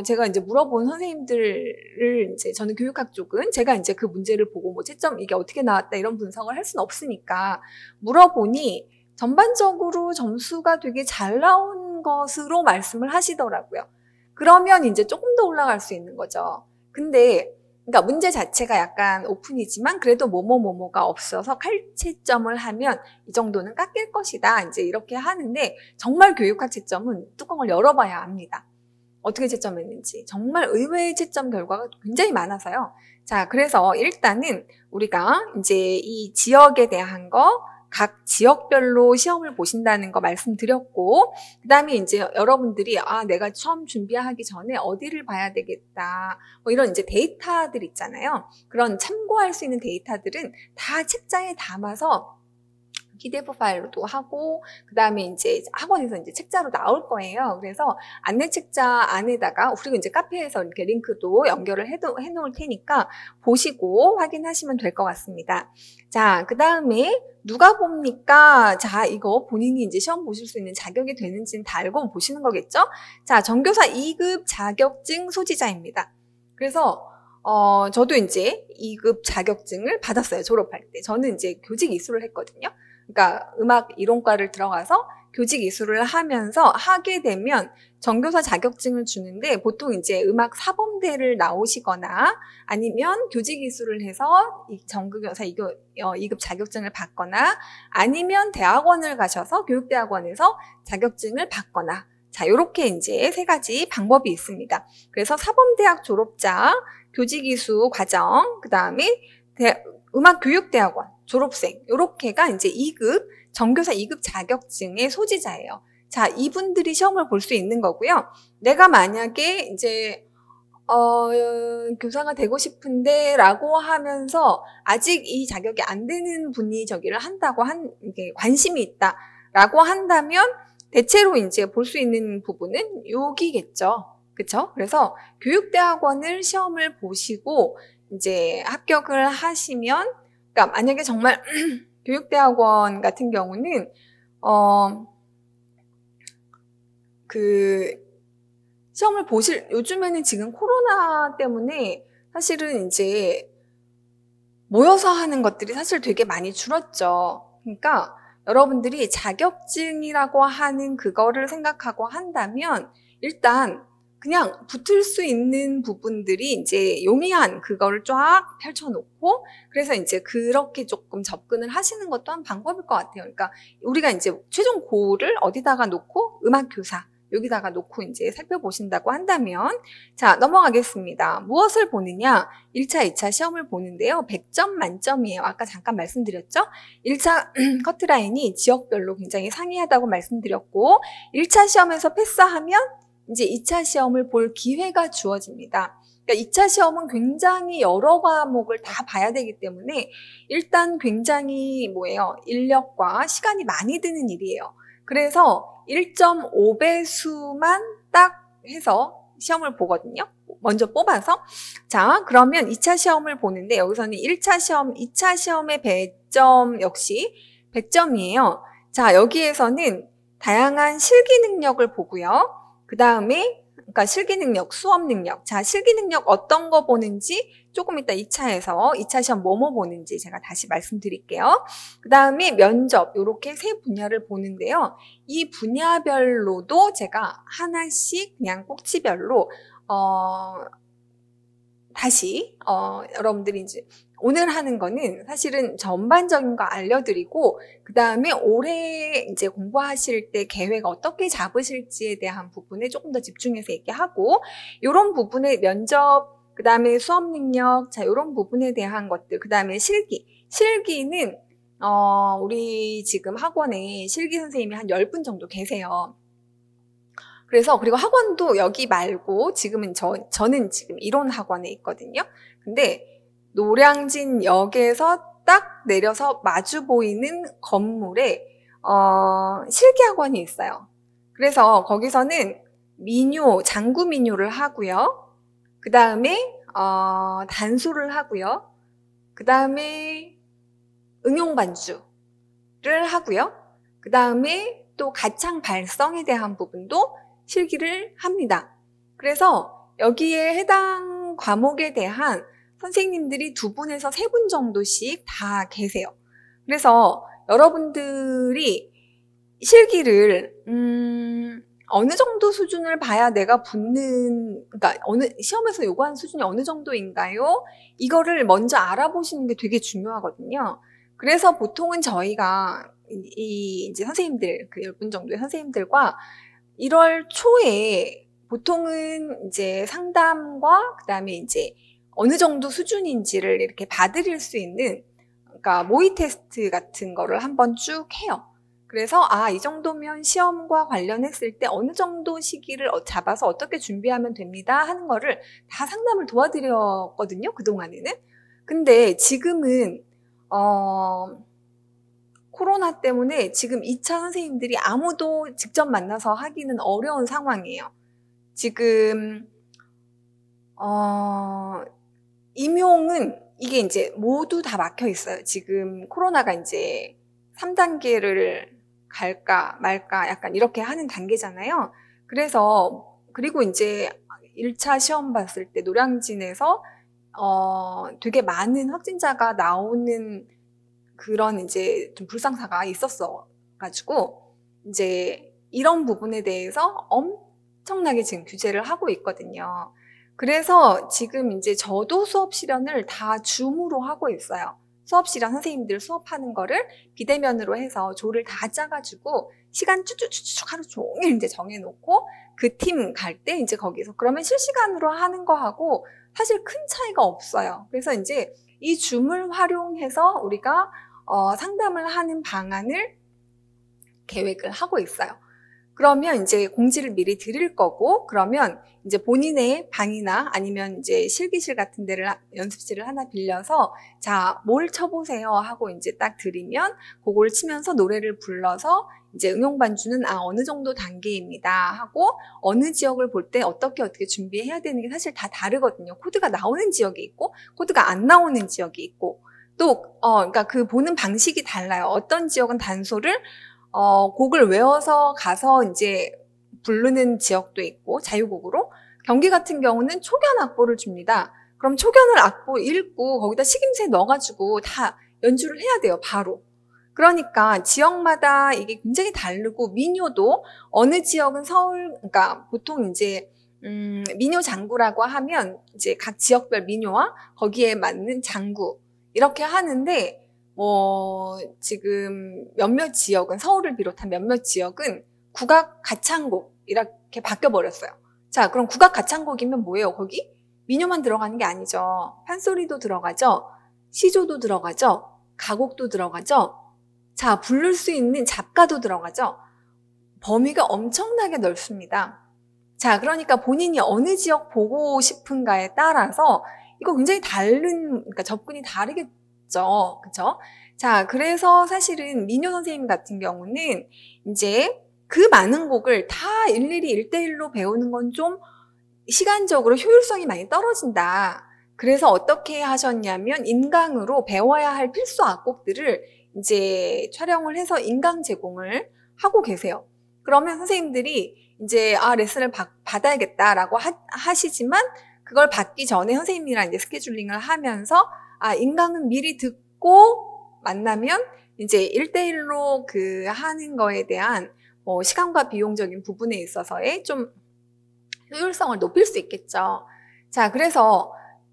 제가 이제 물어본 선생님들을 이제 저는 교육학 쪽은 제가 이제 그 문제를 보고 뭐 채점 이게 어떻게 나왔다 이런 분석을 할 수는 없으니까 물어보니 전반적으로 점수가 되게 잘 나온 것으로 말씀을 하시더라고요. 그러면 이제 조금 더 올라갈 수 있는 거죠. 근데 그러니까 문제 자체가 약간 오픈이지만 그래도 뭐뭐뭐뭐가 없어서 칼채점을 하면 이 정도는 깎일 것이다. 이제 이렇게 하는데 정말 교육학 채점은 뚜껑을 열어봐야 압니다. 어떻게 채점했는지. 정말 의외의 채점 결과가 굉장히 많아서요. 자, 그래서 일단은 우리가 이제 이 지역에 대한 거, 각 지역별로 시험을 보신다는 거 말씀드렸고, 그 다음에 이제 여러분들이, 내가 시험 준비하기 전에 어디를 봐야 되겠다. 뭐 이런 이제 데이터들 있잖아요. 그런 참고할 수 있는 데이터들은 다 책자에 담아서 PDF 파일로도 하고, 그 다음에 이제 학원에서 이제 책자로 나올 거예요. 그래서 안내 책자 안에다가, 그리고 이제 카페에서 이렇게 링크도 연결을 해놓을 테니까 보시고 확인하시면 될 것 같습니다. 자, 그 다음에 누가 봅니까? 자, 이거 본인이 이제 시험 보실 수 있는 자격이 되는지는 다 알고 보시는 거겠죠? 자, 전교사 2급 자격증 소지자입니다. 그래서 저도 이제 2급 자격증을 받았어요. 졸업할 때. 저는 이제 교직 이수를 했거든요. 그러니까 음악 이론과를 들어가서 교직 이수를 하면서 하게 되면 전교사 자격증을 주는데 보통 이제 음악 사범대를 나오시거나 아니면 교직 이수를 해서 전교사 2급 자격증을 받거나 아니면 대학원을 가셔서 교육대학원에서 자격증을 받거나 자, 요렇게 이제 세 가지 방법이 있습니다. 그래서 사범대학 졸업자, 교직 이수 과정, 그 다음에 음악교육대학원 졸업생, 요렇게가 이제 2급, 전교사 2급 자격증의 소지자예요. 자, 이분들이 시험을 볼 수 있는 거고요. 내가 만약에 이제, 교사가 되고 싶은데, 라고 하면서, 아직 이 자격이 안 되는 분이 저기를 한다고 이게 관심이 있다, 라고 한다면, 대체로 이제 볼 수 있는 부분은 여기겠죠. 그쵸? 그래서 교육대학원을 시험을 보시고, 이제 합격을 하시면, 그러니까 만약에 정말 교육대학원 같은 경우는 시험을 요즘에는 지금 코로나 때문에 사실은 이제 모여서 하는 것들이 사실 되게 많이 줄었죠. 그러니까 여러분들이 자격증이라고 하는 그거를 생각하고 한다면 일단 그냥 붙을 수 있는 부분들이 이제 용이한 그거를 쫙 펼쳐놓고 그래서 이제 그렇게 조금 접근을 하시는 것도 한 방법일 것 같아요. 그러니까 우리가 이제 최종 고를 어디다가 놓고 음악교사 여기다가 놓고 이제 살펴보신다고 한다면 자, 넘어가겠습니다. 무엇을 보느냐? 1차, 2차 시험을 보는데요. 100점 만점이에요. 아까 잠깐 말씀드렸죠? 1차 커트라인이 지역별로 굉장히 상이하다고 말씀드렸고 1차 시험에서 패스하면 이제 2차 시험을 볼 기회가 주어집니다. 그러니까 2차 시험은 굉장히 여러 과목을 다 봐야 되기 때문에 일단 굉장히 인력과 시간이 많이 드는 일이에요. 그래서 1.5배수만 딱 해서 시험을 보거든요. 먼저 뽑아서. 자, 그러면 2차 시험을 보는데 여기서는 1차 시험, 2차 시험의 배점 역시 100점이에요. 자, 여기에서는 다양한 실기 능력을 보고요. 그 다음에 그러니까 실기 능력, 수업 능력. 자, 실기 능력 어떤 거 보는지 조금 이따 2차에서 2차 시험 뭐뭐 보는지 제가 다시 말씀드릴게요. 그 다음에 면접, 이렇게 세 분야를 보는데요. 이 분야별로도 제가 하나씩 그냥 꼭지별로 다시 여러분들이 이제 오늘 하는 거는 사실은 전반적인 거 알려드리고 그 다음에 올해 이제 공부하실 때 계획 어떻게 잡으실지에 대한 부분에 조금 더 집중해서 얘기하고 이런 부분에 면접 그 다음에 수업 능력 자 이런 부분에 대한 것들 그 다음에 실기는 우리 지금 학원에 실기 선생님이 한 10분 정도 계세요. 그래서 그리고 학원도 여기 말고 지금은 저는 지금 이론 학원에 있거든요. 근데 노량진역에서 딱 내려서 마주 보이는 건물에 실기 학원이 있어요. 그래서 거기서는 장구 민요를 하고요. 그 다음에 단소를 하고요. 그 다음에 응용 반주를 하고요. 그 다음에 또 가창 발성에 대한 부분도 실기를 합니다. 그래서 여기에 해당 과목에 대한 선생님들이 2분에서 3분 정도씩 다 계세요. 그래서 여러분들이 실기를 어느 정도 수준을 봐야 내가 그러니까 시험에서 요구하는 수준이 어느 정도인가요? 이거를 먼저 알아보시는 게 되게 중요하거든요. 그래서 보통은 저희가 이제 선생님들, 그 10분 정도의 선생님들과 1월 초에 보통은 이제 상담과 그 다음에 이제 어느 정도 수준인지를 이렇게 봐드릴 수 있는 그러니까 모의 테스트 같은 거를 한번 쭉 해요. 그래서 이 정도면 시험과 관련했을 때 어느 정도 시기를 잡아서 어떻게 준비하면 됩니다 하는 거를 다 상담을 도와드렸거든요. 그동안에는. 근데 지금은 코로나 때문에 지금 2차 선생님들이 아무도 직접 만나서 하기는 어려운 상황이에요. 지금 임용은 이게 이제 모두 다 막혀 있어요. 지금 코로나가 이제 3단계를 갈까 말까 약간 이렇게 하는 단계잖아요. 그리고 이제 1차 시험 봤을 때 노량진에서 되게 많은 확진자가 나오는 그런 이제 좀 불상사가 있었어 가지고 이제 이런 부분에 대해서 엄청나게 지금 규제를 하고 있거든요. 그래서 지금 이제 저도 수업 실현을 다 줌으로 하고 있어요. 수업 실현 선생님들 수업하는 거를 비대면으로 해서 조를 다 짜가지고 시간 쭉쭉쭉 하루 종일 이제 정해놓고 그 팀 갈 때 이제 거기서 그러면 실시간으로 하는 거하고 사실 큰 차이가 없어요. 그래서 이제 이 줌을 활용해서 우리가 상담을 하는 방안을 계획을 하고 있어요. 그러면 이제 공지를 미리 드릴 거고, 그러면 이제 본인의 방이나 아니면 이제 실기실 같은 데를, 연습실을 하나 빌려서, 자, 뭘 쳐보세요 하고 이제 딱 드리면, 그걸 치면서 노래를 불러서, 이제 응용반주는 어느 정도 단계입니다 하고, 어느 지역을 볼 때 어떻게 준비해야 되는 게 사실 다 다르거든요. 코드가 나오는 지역이 있고, 코드가 안 나오는 지역이 있고, 또, 그러니까 그 보는 방식이 달라요. 어떤 지역은 단소를 곡을 외워서 가서 이제 부르는 지역도 있고 자유곡으로 경기 같은 경우는 초견 악보를 줍니다. 그럼 초견을 악보 읽고 거기다 식임새 넣어가지고 다 연주를 해야 돼요. 바로. 그러니까 지역마다 이게 굉장히 다르고 민요도 어느 지역은 그러니까 보통 이제 민요 장구라고 하면 이제 각 지역별 민요와 거기에 맞는 장구 이렇게 하는데 지금 몇몇 지역은, 서울을 비롯한 몇몇 지역은 국악 가창곡, 이렇게 바뀌어버렸어요. 자, 그럼 국악 가창곡이면 뭐예요, 거기? 민요만 들어가는 게 아니죠. 판소리도 들어가죠. 시조도 들어가죠. 가곡도 들어가죠. 자, 부를 수 있는 잡가도 들어가죠. 범위가 엄청나게 넓습니다. 자, 그러니까 본인이 어느 지역 보고 싶은가에 따라서 이거 굉장히 그러니까 접근이 다르겠죠. 그쵸? 자, 그래서 사실은 민요 선생님 같은 경우는 이제 그 많은 곡을 다 일일이 1대1로 배우는 건 좀 시간적으로 효율성이 많이 떨어진다. 그래서 어떻게 하셨냐면 인강으로 배워야 할 필수 악곡들을 이제 촬영을 해서 인강 제공을 하고 계세요. 그러면 선생님들이 이제 레슨을 받아야겠다라고 하시지만 그걸 받기 전에 선생님이랑 이제 스케줄링을 하면서 인강은 미리 듣고 만나면 이제 1대1로 하는 거에 대한 시간과 비용적인 부분에 있어서의 좀 효율성을 높일 수 있겠죠. 자, 그래서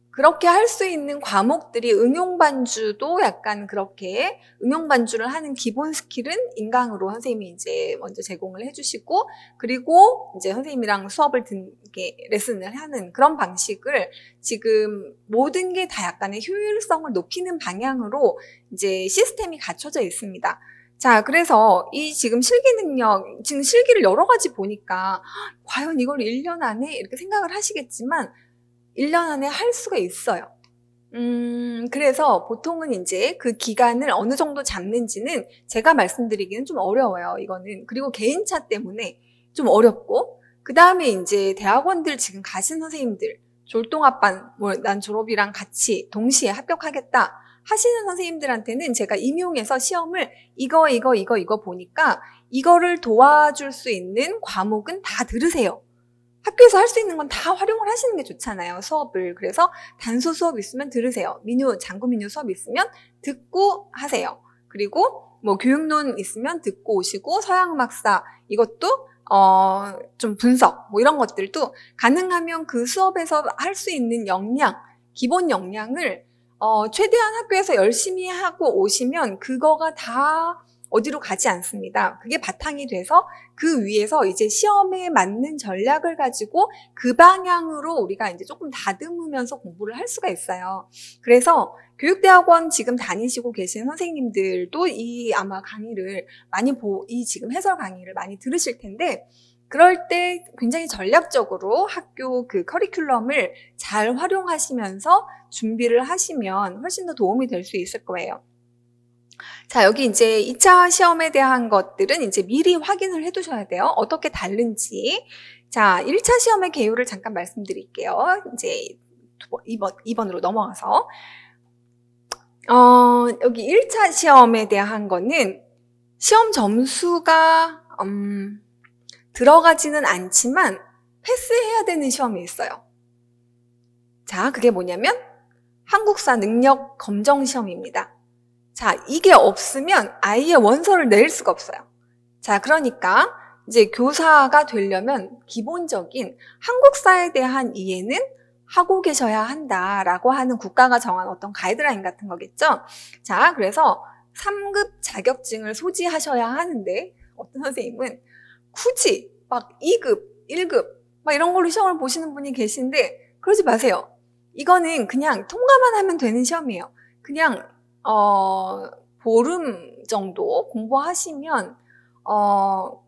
그렇게 할 수 있는 과목들이 응용반주도 약간 그렇게 응용반주를 하는 기본 스킬은 인강으로 선생님이 이제 먼저 제공을 해주시고, 그리고 이제 선생님이랑 레슨을 하는 그런 방식을 지금 모든 게 다 약간의 효율성을 높이는 방향으로 이제 시스템이 갖춰져 있습니다. 자, 그래서 이 지금 지금 실기를 여러 가지 보니까 과연 이걸 1년 안에 이렇게 생각을 하시겠지만 1년 안에 할 수가 있어요. 그래서 보통은 이제 그 기간을 어느 정도 잡는지는 제가 말씀드리기는 좀 어려워요, 이거는. 그리고 개인차 때문에 좀 어렵고, 그 다음에 이제 대학원들 지금 가신 선생님들, 졸동합반, 난 졸업이랑 같이 동시에 합격하겠다 하시는 선생님들한테는 제가 임용해서 시험을 이거 보니까 이거를 도와줄 수 있는 과목은 다 들으세요. 학교에서 할 수 있는 건 다 활용을 하시는 게 좋잖아요, 수업을. 그래서 단수 수업 있으면 들으세요. 장구 민요 수업 있으면 듣고 하세요. 그리고 교육론 있으면 듣고 오시고, 서양음악사 이것도 좀 분석 이런 것들도 가능하면 그 수업에서 할 수 있는 기본 역량을 최대한 학교에서 열심히 하고 오시면 그거가 다 어디로 가지 않습니다. 그게 바탕이 돼서 그 위에서 이제 시험에 맞는 전략을 가지고 그 방향으로 우리가 이제 조금 다듬으면서 공부를 할 수가 있어요. 그래서 교육대학원 지금 다니시고 계신 선생님들도 아마 강의를 지금 해설 강의를 많이 들으실 텐데, 그럴 때 굉장히 전략적으로 학교 커리큘럼을 잘 활용하시면서 준비를 하시면 훨씬 더 도움이 될 수 있을 거예요. 자, 여기 이제 2차 시험에 대한 것들은 이제 미리 확인을 해 두셔야 돼요. 어떻게 다른지. 자, 1차 시험의 개요를 잠깐 말씀드릴게요. 이제 2번으로 넘어가서. 여기 1차 시험에 대한 거는 시험 점수가, 들어가지는 않지만 패스해야 되는 시험이 있어요. 자, 그게 뭐냐면 한국사 능력 검정 시험입니다. 자, 이게 없으면 아예 원서를 낼 수가 없어요. 자, 그러니까 이제 교사가 되려면 기본적인 한국사에 대한 이해는 하고 계셔야 한다라고 하는 국가가 정한 어떤 가이드라인 같은 거겠죠. 자, 그래서 3급 자격증을 소지하셔야 하는데 어떤 선생님은 굳이 2급, 1급 이런 걸로 시험을 보시는 분이 계신데 그러지 마세요. 이거는 그냥 통과만 하면 되는 시험이에요. 그냥 보름 정도 공부하시면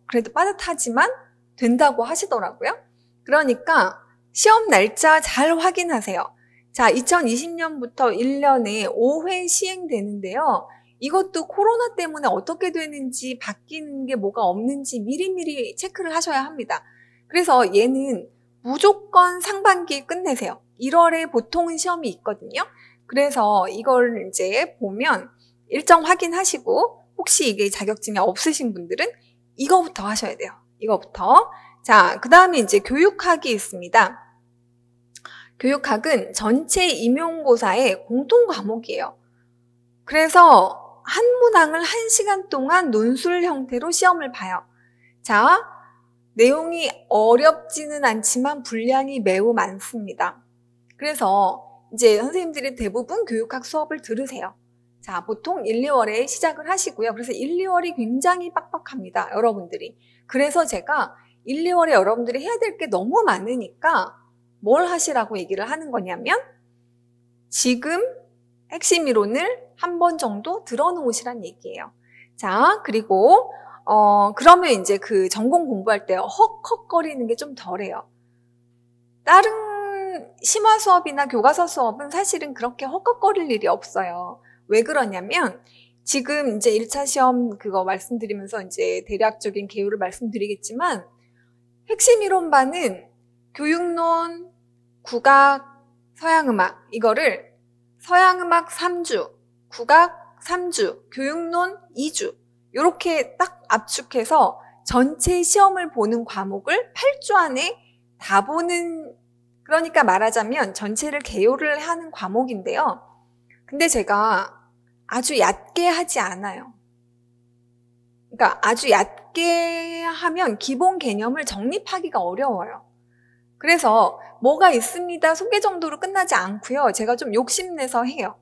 그래도 빠듯하지만 된다고 하시더라고요. 그러니까 시험 날짜 잘 확인하세요. 자, 2020년부터 1년에 5회 시행되는데요. 이것도 코로나 때문에 어떻게 되는지, 바뀌는 게 뭐가 없는지 미리미리 체크를 하셔야 합니다. 그래서 얘는 무조건 상반기에 끝내세요. 1월에 보통은 시험이 있거든요. 그래서 이걸 이제 보면 일정 확인하시고, 혹시 이게 자격증이 없으신 분들은 이거부터 하셔야 돼요. 이거부터. 자, 그 다음에 이제 교육학이 있습니다. 교육학은 전체 임용고사의 공통 과목이에요. 그래서 한 문항을 1시간 동안 논술 형태로 시험을 봐요. 자, 내용이 어렵지는 않지만 분량이 매우 많습니다. 그래서 이제 선생님들이 대부분 교육학 수업을 들으세요. 자, 보통 1, 2월에 시작을 하시고요. 그래서 1, 2월이 굉장히 빡빡합니다, 여러분들이. 그래서 제가 1, 2월에 여러분들이 해야 될 게 너무 많으니까 뭘 하시라고 얘기를 하는 거냐면 지금 핵심 이론을 한 번 정도 들어놓으시란 얘기예요. 자, 그리고 그러면 이제 그 전공 공부할 때 헉헉거리는 게 좀 덜해요. 다른 심화 수업이나 교과서 수업은 사실은 그렇게 헉헉거릴 일이 없어요. 왜 그러냐면 지금 이제 1차 시험 그거 말씀드리면서 이제 대략적인 개요를 말씀드리겠지만 핵심 이론반은 교육론, 국악, 서양음악 이거를 서양음악 3주, 국악 3주, 교육론 2주 이렇게 딱 압축해서 전체 시험을 보는 과목을 8주 안에 다 보는, 그러니까 말하자면 전체를 개요를 하는 과목인데요. 근데 제가 아주 얕게 하지 않아요. 그러니까 아주 얕게 하면 기본 개념을 정립하기가 어려워요. 그래서 뭐가 있습니다 소개 정도로 끝나지 않고요. 제가 좀 욕심내서 해요.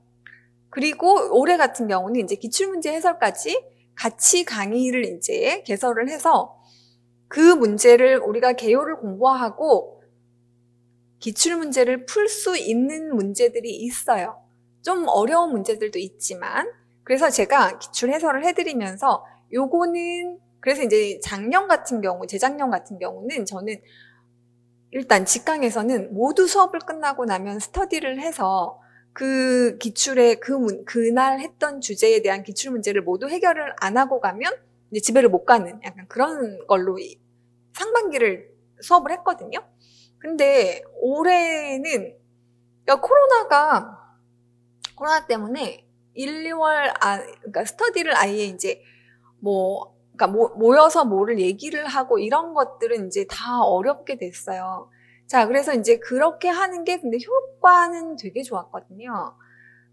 그리고 올해 같은 경우는 이제 기출문제 해설까지 같이 강의를 이제 개설을 해서 그 문제를 우리가 개요를 공부하고 기출문제를 풀 수 있는 문제들이 있어요. 좀 어려운 문제들도 있지만, 그래서 제가 기출 해설을 해드리면서 요거는, 그래서 이제 작년 같은 경우, 재작년 같은 경우는 저는 일단 직강에서는 모두 수업을 끝나고 나면 스터디를 해서 그 기출의 그날 했던 주제에 대한 기출 문제를 모두 해결을 안 하고 가면 이제 집에를 못 가는 약간 그런 걸로 상반기를 수업을 했거든요. 근데 올해는 그러니까 코로나 때문에 1, 2월 그러니까 스터디를 아예 이제 그러니까 모여서 뭐를 얘기를 하고 이런 것들은 이제 다 어렵게 됐어요. 자, 그래서 이제 그렇게 하는 게 근데 효과는 되게 좋았거든요.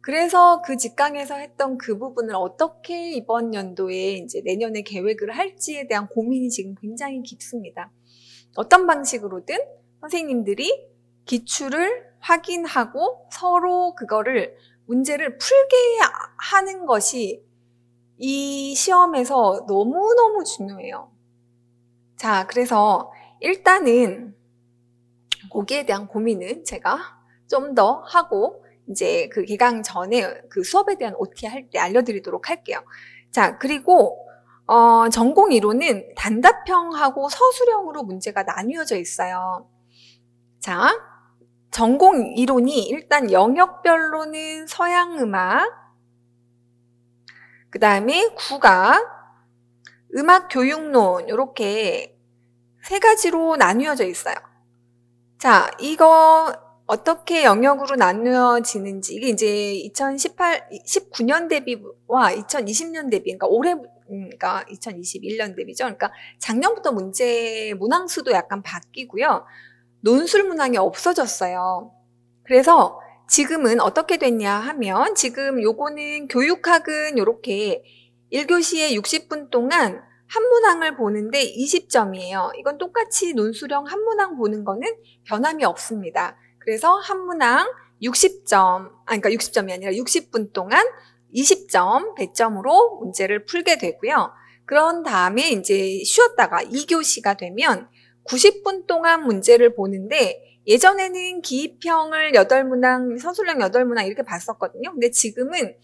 그래서 그 직강에서 했던 그 부분을 어떻게 이번 연도에 이제 내년에 계획을 할지에 대한 고민이 지금 굉장히 깊습니다. 어떤 방식으로든 선생님들이 기출을 확인하고 서로 그거를 문제를 풀게 하는 것이 이 시험에서 너무너무 중요해요. 자, 그래서 일단은 거기에 대한 고민은 제가 좀 더 하고 이제 그 개강 전에 그 수업에 대한 OT 할 때 알려드리도록 할게요. 자, 그리고 전공 이론은 단답형하고 서술형으로 문제가 나뉘어져 있어요. 자, 전공 이론이 일단 영역별로는 서양음악, 그 다음에 국악, 음악교육론 이렇게 세 가지로 나뉘어져 있어요. 자, 이거 어떻게 영역으로 나누어지는지 이게 이제 19년 대비와 2020년 대비, 그러니까 그러니까 2021년 대비죠. 그러니까 작년부터 문항수도 약간 바뀌고요. 논술 문항이 없어졌어요. 그래서 지금은 어떻게 됐냐 하면 지금 요거는 교육학은 요렇게 1교시에 60분 동안 한 문항을 보는데 20점이에요. 이건 똑같이 논술형 한 문항 보는 거는 변함이 없습니다. 그래서 한 문항 60점, 그러니까 60점이 아니라 60분 동안 20점, 100점으로 문제를 풀게 되고요. 그런 다음에 이제 쉬었다가 2교시가 되면 90분 동안 문제를 보는데 예전에는 기입형을 8문항, 서술형 8문항 이렇게 봤었거든요. 근데 지금은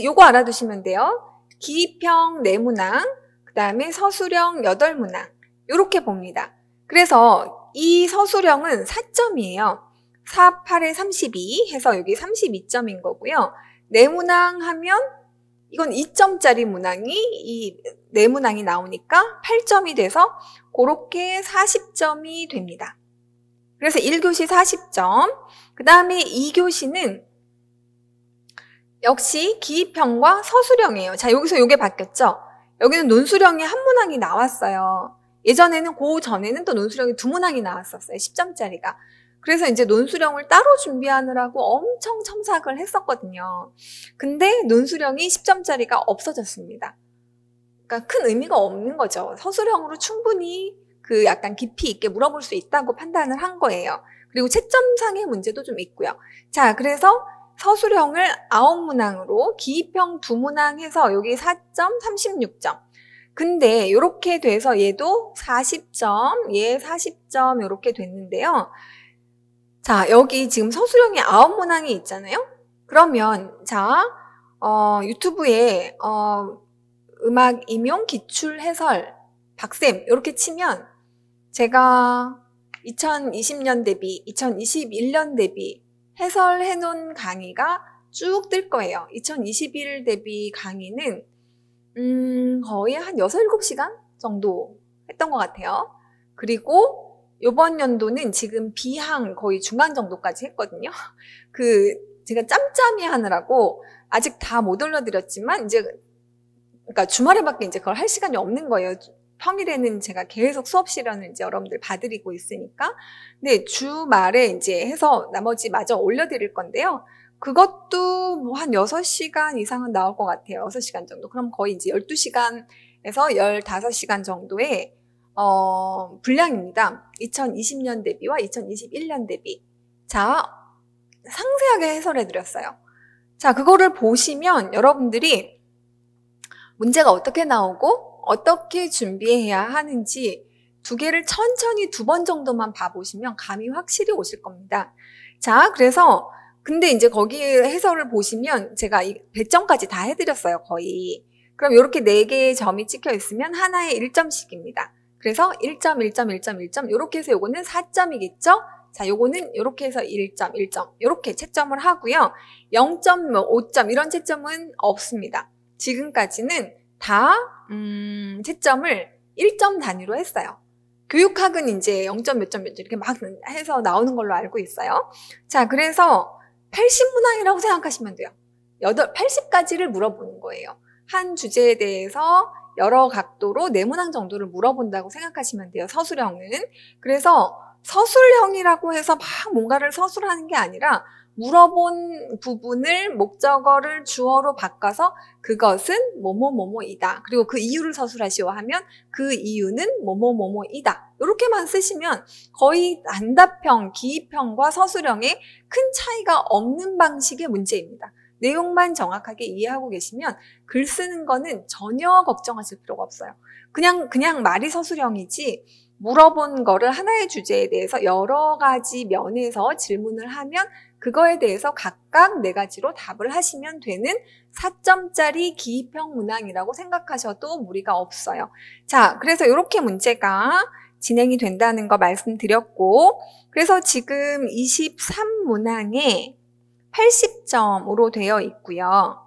요거 알아두시면 돼요. 기입형 4문항, 그 다음에 서술형 8문항 이렇게 봅니다. 그래서 이 서술형은 4점이에요. 4, 8에 32 해서 여기 32점인 거고요. 4문항 하면 이건 2점짜리 문항이 이 4문항이 나오니까 8점이 돼서 그렇게 40점이 됩니다. 그래서 1교시 40점, 그 다음에 2교시는 역시 기입형과 서술형이에요. 자, 여기서 요게 바뀌었죠? 여기는 논술형이 한 문항이 나왔어요. 예전에는 그 전에는 또 논술형이 2문항이 나왔었어요. 10점짜리가. 그래서 이제 논술형을 따로 준비하느라고 엄청 첨삭을 했었거든요. 근데 논술형이 10점짜리가 없어졌습니다. 그러니까 큰 의미가 없는 거죠. 서술형으로 충분히 그 약간 깊이 있게 물어볼 수 있다고 판단을 한 거예요. 그리고 채점상의 문제도 좀 있고요. 자, 그래서 서술형을 9문항으로 기입형 2문항 해서 여기 4점, 36점. 근데 이렇게 돼서 얘도 40점, 얘 40점 이렇게 됐는데요. 자, 여기 지금 서술형이 9문항이 있잖아요. 그러면 자, 유튜브에 음악 임용 기출 해설 박쌤 이렇게 치면 제가 2020년 대비 2021년 대비 해설해 놓은 강의가 쭉 뜰 거예요. 2021 대비 강의는 거의 한 6, 7시간 정도 했던 것 같아요. 그리고 이번 연도는 지금 비항 거의 중간 정도까지 했거든요. 제가 짬짬이 하느라고 아직 다 못 올려드렸지만 이제 그러니까 주말에밖에 이제 그걸 할 시간이 없는 거예요. 평일에는 제가 계속 수업 시간을 이제 여러분들 봐드리고 있으니까. 근데 주말에 이제 해서 나머지 마저 올려드릴 건데요. 그것도 뭐 한 6시간 이상은 나올 것 같아요. 6시간 정도. 그럼 거의 이제 12시간에서 15시간 정도의, 분량입니다. 2020년 대비와 2021년 대비. 자, 상세하게 해설해드렸어요. 자, 그거를 보시면 여러분들이 문제가 어떻게 나오고 어떻게 준비해야 하는지 두 개를 천천히 2번 정도만 봐보시면 감이 확실히 오실 겁니다. 자, 그래서 근데 이제 거기 해설을 보시면 제가 이 배점까지 다 해드렸어요, 거의. 그럼 이렇게 4개의 점이 찍혀 있으면 하나에 1점씩입니다. 그래서 1점, 1점, 1점, 1점 이렇게 해서 요거는 4점이겠죠? 자, 요거는 이렇게 해서 1점, 1점 이렇게 채점을 하고요. 0점, 5점 이런 채점은 없습니다. 지금까지는 다 채점을 1점 단위로 했어요. 교육학은 이제 0점 몇 점 몇 점 이렇게 막 해서 나오는 걸로 알고 있어요. 자, 그래서 80문항이라고 생각하시면 돼요. 80가지를 물어보는 거예요. 한 주제에 대해서 여러 각도로 4문항 정도를 물어본다고 생각하시면 돼요. 서술형은. 그래서 서술형이라고 해서 막 뭔가를 서술하는 게 아니라 물어본 부분을 목적어를 주어로 바꿔서 그것은 뭐뭐뭐뭐이다. 그리고 그 이유를 서술하시오 하면 그 이유는 뭐뭐뭐뭐이다. 이렇게만 쓰시면 거의 단답형, 기입형과 서술형에 큰 차이가 없는 방식의 문제입니다. 내용만 정확하게 이해하고 계시면 글 쓰는 거는 전혀 걱정하실 필요가 없어요. 그냥 말이 서술형이지 물어본 거를 하나의 주제에 대해서 여러 가지 면에서 질문을 하면 그거에 대해서 각각 4가지로 답을 하시면 되는 4점짜리 기입형 문항이라고 생각하셔도 무리가 없어요. 자, 그래서 이렇게 문제가 진행이 된다는 거 말씀드렸고, 그래서 지금 23문항에 80점으로 되어 있고요.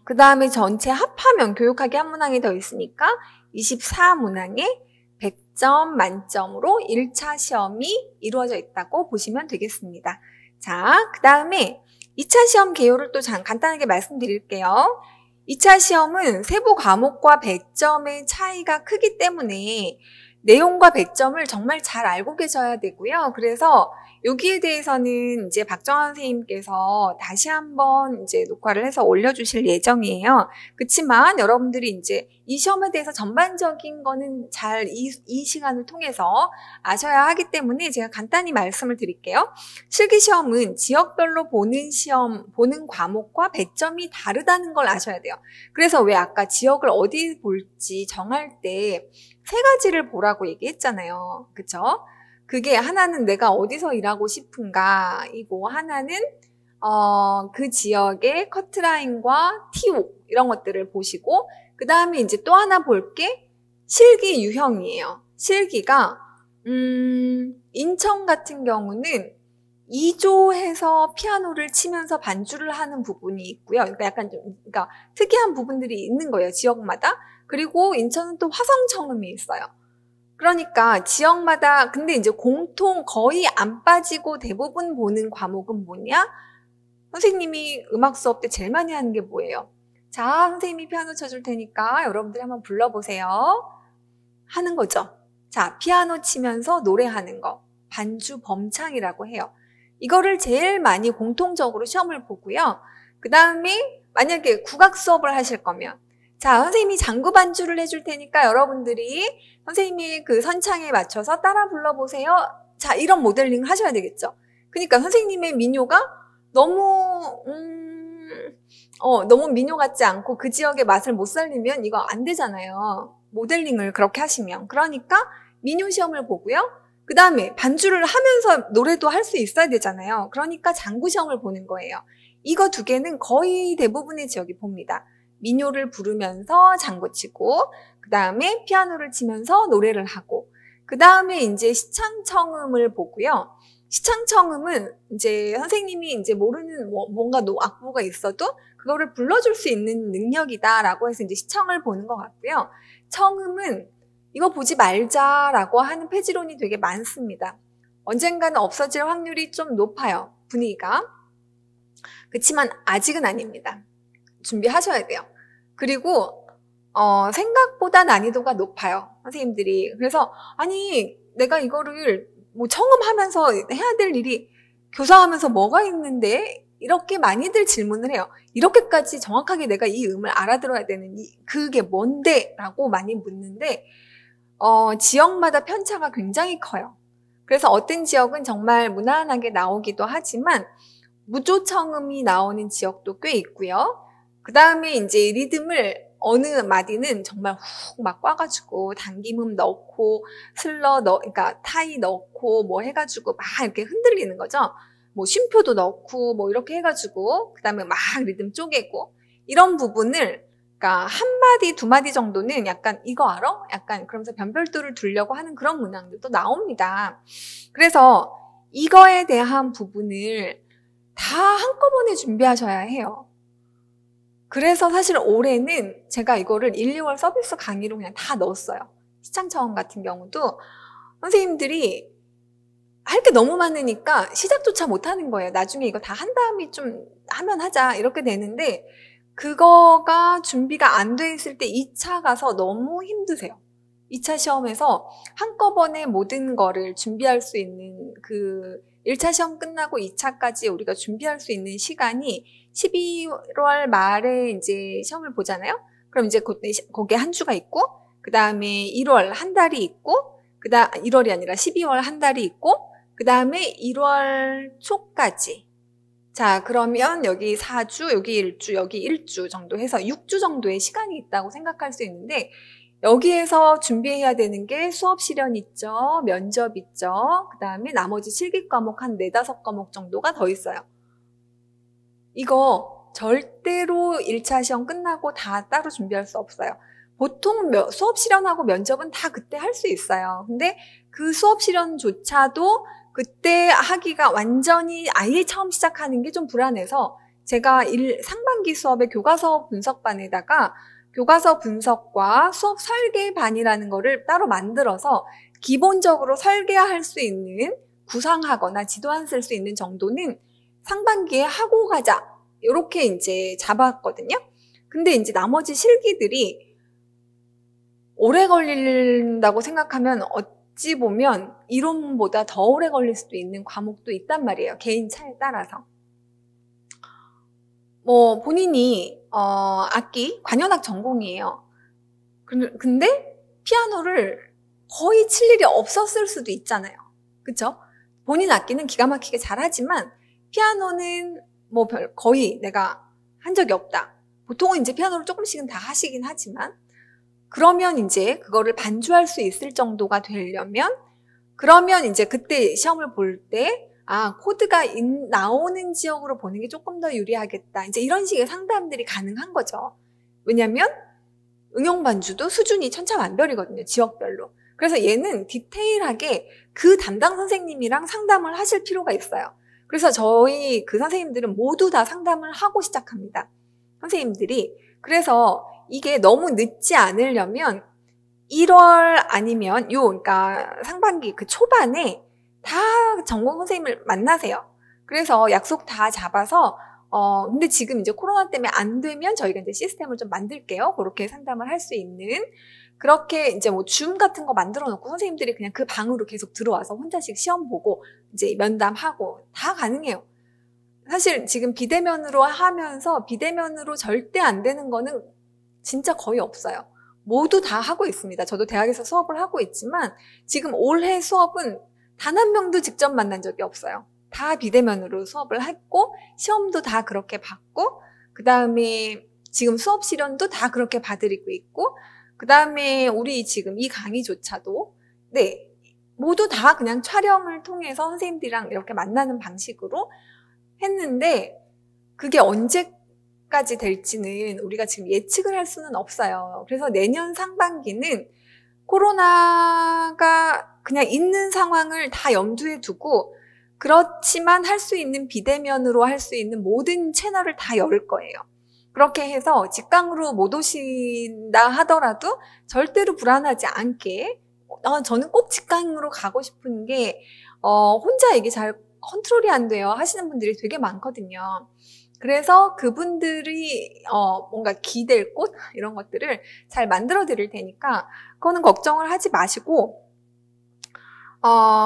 그 다음에 전체 합하면 교육학이 한 문항이 더 있으니까 24문항에 100점 만점으로 1차 시험이 이루어져 있다고 보시면 되겠습니다. 자, 그 다음에 2차 시험 개요를 또 간단하게 말씀드릴게요. 2차 시험은 세부 과목과 100점의 차이가 크기 때문에 내용과 100점을 정말 잘 알고 계셔야 되고요. 그래서 여기에 대해서는 이제 박정환 선생님께서 다시 한번 이제 녹화를 해서 올려주실 예정이에요. 그렇지만 여러분들이 이제 이 시험에 대해서 전반적인 거는 잘 이 시간을 통해서 아셔야 하기 때문에 제가 간단히 말씀을 드릴게요. 실기시험은 지역별로 보는 과목과 100점이 다르다는 걸 아셔야 돼요. 그래서 왜 아까 지역을 어디 볼지 정할 때 3가지를 보라고 얘기했잖아요. 그쵸? 그게 하나는 내가 어디서 일하고 싶은가 이고 하나는 그 지역의 커트라인과 TO 이런 것들을 보시고 그 다음에 이제 또 하나 볼 게 실기 유형이에요. 실기가 인천 같은 경우는 2조해서 피아노를 치면서 반주를 하는 부분이 있고요. 그러니까 약간 좀 특이한 부분들이 있는 거예요. 지역마다. 그리고 인천은 또 화성청음이 있어요. 그러니까 지역마다 근데 이제 공통 거의 안 빠지고 대부분 보는 과목은 뭐냐? 선생님이 음악 수업 때 제일 많이 하는 게 뭐예요? 자, 선생님이 피아노 쳐줄 테니까 여러분들이 한번 불러보세요. 하는 거죠. 자, 피아노 치면서 노래하는 거. 반주 범창이라고 해요. 이거를 제일 많이 공통적으로 시험을 보고요. 그 다음에 만약에 국악 수업을 하실 거면 자, 선생님이 장구 반주를 해줄 테니까 여러분들이 선생님이 그 선창에 맞춰서 따라 불러보세요. 자, 이런 모델링을 하셔야 되겠죠. 그러니까 선생님의 민요가 너무 민요 같지 않고 그 지역의 맛을 못 살리면 이거 안 되잖아요. 모델링을 그렇게 하시면. 그러니까 민요 시험을 보고요. 그 다음에 반주를 하면서 노래도 할 수 있어야 되잖아요. 그러니까 장구 시험을 보는 거예요. 이거 두 개는 거의 대부분의 지역이 봅니다. 민요를 부르면서 장구 치고, 그 다음에 피아노를 치면서 노래를 하고, 그 다음에 이제 시창청음을 보고요. 시창청음은 이제 선생님이 이제 모르는 뭔가 악보가 있어도 그거를 불러줄 수 있는 능력이다라고 해서 이제 시청을 보는 것 같고요. 청음은 이거 보지 말자라고 하는 폐지론이 되게 많습니다. 언젠가는 없어질 확률이 좀 높아요, 분위기가. 그렇지만 아직은 아닙니다. 준비하셔야 돼요. 그리고 생각보다 난이도가 높아요, 선생님들이. 그래서 아니 내가 이거를 뭐 청음하면서 해야 될 일이 교사하면서 뭐가 있는데 이렇게 많이들 질문을 해요. 이렇게까지 정확하게 내가 이 음을 알아들어야 되는 그게 뭔데? 라고 많이 묻는데 지역마다 편차가 굉장히 커요. 그래서 어떤 지역은 정말 무난하게 나오기도 하지만 무조청음이 나오는 지역도 꽤 있고요. 그 다음에 이제 리듬을 어느 마디는 정말 훅 막 꽈가지고 당김음 넣고 그러니까 타이 넣고 뭐 해가지고 막 이렇게 흔들리는 거죠. 뭐 쉼표도 넣고 뭐 이렇게 해가지고 그 다음에 막 리듬 쪼개고 이런 부분을 그러니까 한 마디 두 마디 정도는 약간 이거 알아? 약간 그러면서 변별도를 두려고 하는 그런 문항들도 나옵니다. 그래서 이거에 대한 부분을 다 한꺼번에 준비하셔야 해요. 그래서 사실 올해는 제가 이거를 1, 2월 서비스 강의로 그냥 다 넣었어요. 시창청음 같은 경우도 선생님들이 할 게 너무 많으니까 시작조차 못하는 거예요. 나중에 이거 다 한 다음에 좀 하면 하자 이렇게 되는데 그거가 준비가 안 돼 있을 때 2차 가서 너무 힘드세요. 2차 시험에서 한꺼번에 모든 거를 준비할 수 있는 그 1차 시험 끝나고 2차까지 우리가 준비할 수 있는 시간이 12월 말에 이제 시험을 보잖아요. 그럼 이제 거기에 한 주가 있고, 그 다음에 1월 한 달이 있고, 1월이 아니라 12월 한 달이 있고, 그 다음에 1월 초까지. 자, 그러면 여기 4주, 여기 1주, 여기 1주 정도 해서 6주 정도의 시간이 있다고 생각할 수 있는데, 여기에서 준비해야 되는 게 수업 실현 있죠, 면접 있죠, 그 다음에 나머지 실기 과목 한 4, 5과목 정도가 더 있어요. 이거 절대로 1차 시험 끝나고 다 따로 준비할 수 없어요. 보통 수업 실현하고 면접은 다 그때 할 수 있어요. 근데 그 수업 실현조차도 그때 하기가 완전히 아예 처음 시작하는 게 좀 불안해서 제가 상반기 수업의 교과서 분석반에다가 교과서 분석과 수업 설계반이라는 거를 따로 만들어서 기본적으로 설계할 수 있는 구상하거나 지도안 쓸 수 있는 정도는 상반기에 하고 가자 이렇게 이제 잡았거든요. 근데 이제 나머지 실기들이 오래 걸린다고 생각하면 어찌 보면 이론보다 더 오래 걸릴 수도 있는 과목도 있단 말이에요. 개인 차에 따라서. 뭐 본인이 악기 관현악 전공이에요. 근데 피아노를 거의 칠 일이 없었을 수도 있잖아요. 그쵸? 본인 악기는 기가 막히게 잘하지만 피아노는 뭐 거의 내가 한 적이 없다. 보통은 이제 피아노를 조금씩은 다 하시긴 하지만 그러면 이제 그거를 반주할 수 있을 정도가 되려면 그러면 이제 그때 시험을 볼 때 코드가 나오는 지역으로 보는 게 조금 더 유리하겠다. 이제 이런 식의 상담들이 가능한 거죠. 왜냐면 응용 반주도 수준이 천차만별이거든요. 지역별로. 그래서 얘는 디테일하게 그 담당 선생님이랑 상담을 하실 필요가 있어요. 그래서 저희 그 선생님들은 모두 다 상담을 하고 시작합니다. 선생님들이. 그래서 이게 너무 늦지 않으려면 1월 아니면 그러니까 상반기 그 초반에 다 전공 선생님을 만나세요. 그래서 약속 다 잡아서 근데 지금 이제 코로나 때문에 안 되면 저희가 이제 시스템을 좀 만들게요. 그렇게 상담을 할 수 있는 그렇게 이제 뭐 줌 같은 거 만들어 놓고 선생님들이 그냥 그 방으로 계속 들어와서 혼자씩 시험 보고 이제 면담하고 다 가능해요. 사실 지금 비대면으로 하면서 비대면으로 절대 안 되는 거는 진짜 거의 없어요. 모두 다 하고 있습니다. 저도 대학에서 수업을 하고 있지만 지금 올해 수업은 단 한 명도 직접 만난 적이 없어요. 다 비대면으로 수업을 했고 시험도 다 그렇게 받고 그 다음에 지금 수업 실현도 다 그렇게 봐드리고 있고 그 다음에 우리 지금 이 강의조차도 모두 다 그냥 촬영을 통해서 선생님들이랑 이렇게 만나는 방식으로 했는데 그게 언제까지 될지는 우리가 지금 예측을 할 수는 없어요. 그래서 내년 상반기는 코로나가 그냥 있는 상황을 다 염두에 두고 그렇지만 할 수 있는 비대면으로 할 수 있는 모든 채널을 다 열 거예요. 그렇게 해서 직강으로 못 오신다 하더라도 절대로 불안하지 않게 저는 꼭 직강으로 가고 싶은 게 혼자 이게 잘 컨트롤이 안 돼요 하시는 분들이 되게 많거든요. 그래서 그분들이 뭔가 기댈 곳 이런 것들을 잘 만들어 드릴 테니까 그거는 걱정을 하지 마시고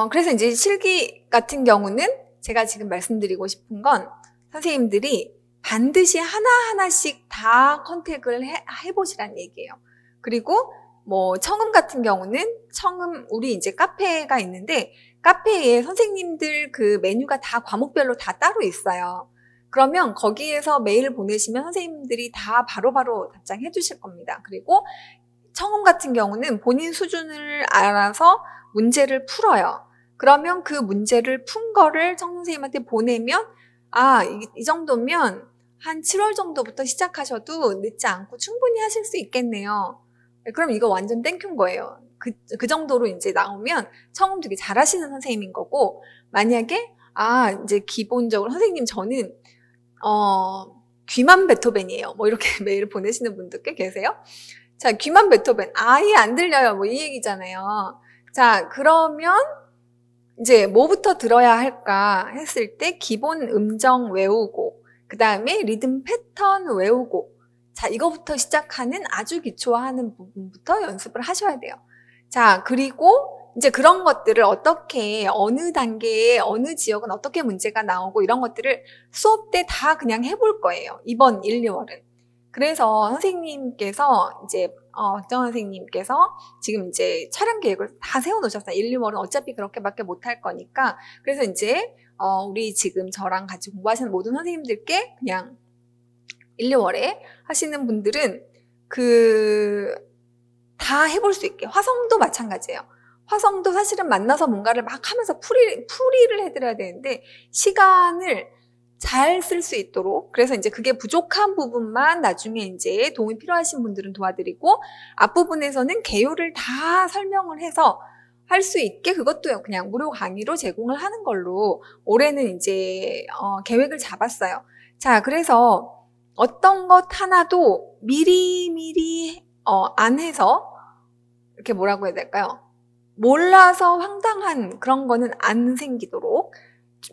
그래서 이제 실기 같은 경우는 제가 지금 말씀드리고 싶은 건 선생님들이 반드시 하나하나씩 다 컨택을 해보시란 얘기예요. 그리고 뭐 청음 같은 경우는 청음 우리 이제 카페가 있는데 카페에 선생님들 그 메뉴가 다 과목별로 다 따로 있어요. 그러면 거기에서 메일 보내시면 선생님들이 다 바로바로 답장해 주실 겁니다. 그리고 청음 같은 경우는 본인 수준을 알아서 문제를 풀어요. 그러면 그 문제를 푼 거를 청 선생님한테 보내면 이 정도면 한 7월 정도부터 시작하셔도 늦지 않고 충분히 하실 수 있겠네요. 그럼 이거 완전 땡큐인 거예요. 그 정도로 이제 나오면 청음 되게 잘하시는 선생님인 거고, 만약에 이제 기본적으로 선생님 저는 귀만 베토벤이에요. 뭐 이렇게 메일을 보내시는 분도 꽤 계세요. 자, 귀만 베토벤 아예 안 들려요. 뭐 이 얘기잖아요. 자, 그러면 이제 뭐부터 들어야 할까 했을 때 기본 음정 외우고 그 다음에 리듬 패턴 외우고 자, 이거부터 시작하는 아주 기초화하는 부분부터 연습을 하셔야 돼요. 자, 그리고 이제 그런 것들을 어떻게 어느 단계에 어느 지역은 어떻게 문제가 나오고 이런 것들을 수업 때 다 그냥 해볼 거예요. 이번 1, 2월은. 그래서 선생님께서 이제 박정원 선생님께서 지금 이제 촬영 계획을 다 세워놓으셨어요. 1, 2월은 어차피 그렇게밖에 못할 거니까. 그래서 이제 우리 지금 저랑 같이 공부하시는 모든 선생님들께 그냥 1, 2월에 하시는 분들은 다 해볼 수 있게. 화성도 마찬가지예요. 화성도 사실은 만나서 뭔가를 막 하면서 풀이를 해드려야 되는데 시간을 잘 쓸 수 있도록. 그래서 이제 그게 부족한 부분만 나중에 이제 도움이 필요하신 분들은 도와드리고 앞부분에서는 개요를 다 설명을 해서 할 수 있게 그것도 그냥 무료 강의로 제공을 하는 걸로 올해는 이제 계획을 잡았어요. 자, 그래서 어떤 것 하나도 미리 안 해서 이렇게 뭐라고 해야 될까요? 몰라서 황당한 그런 거는 안 생기도록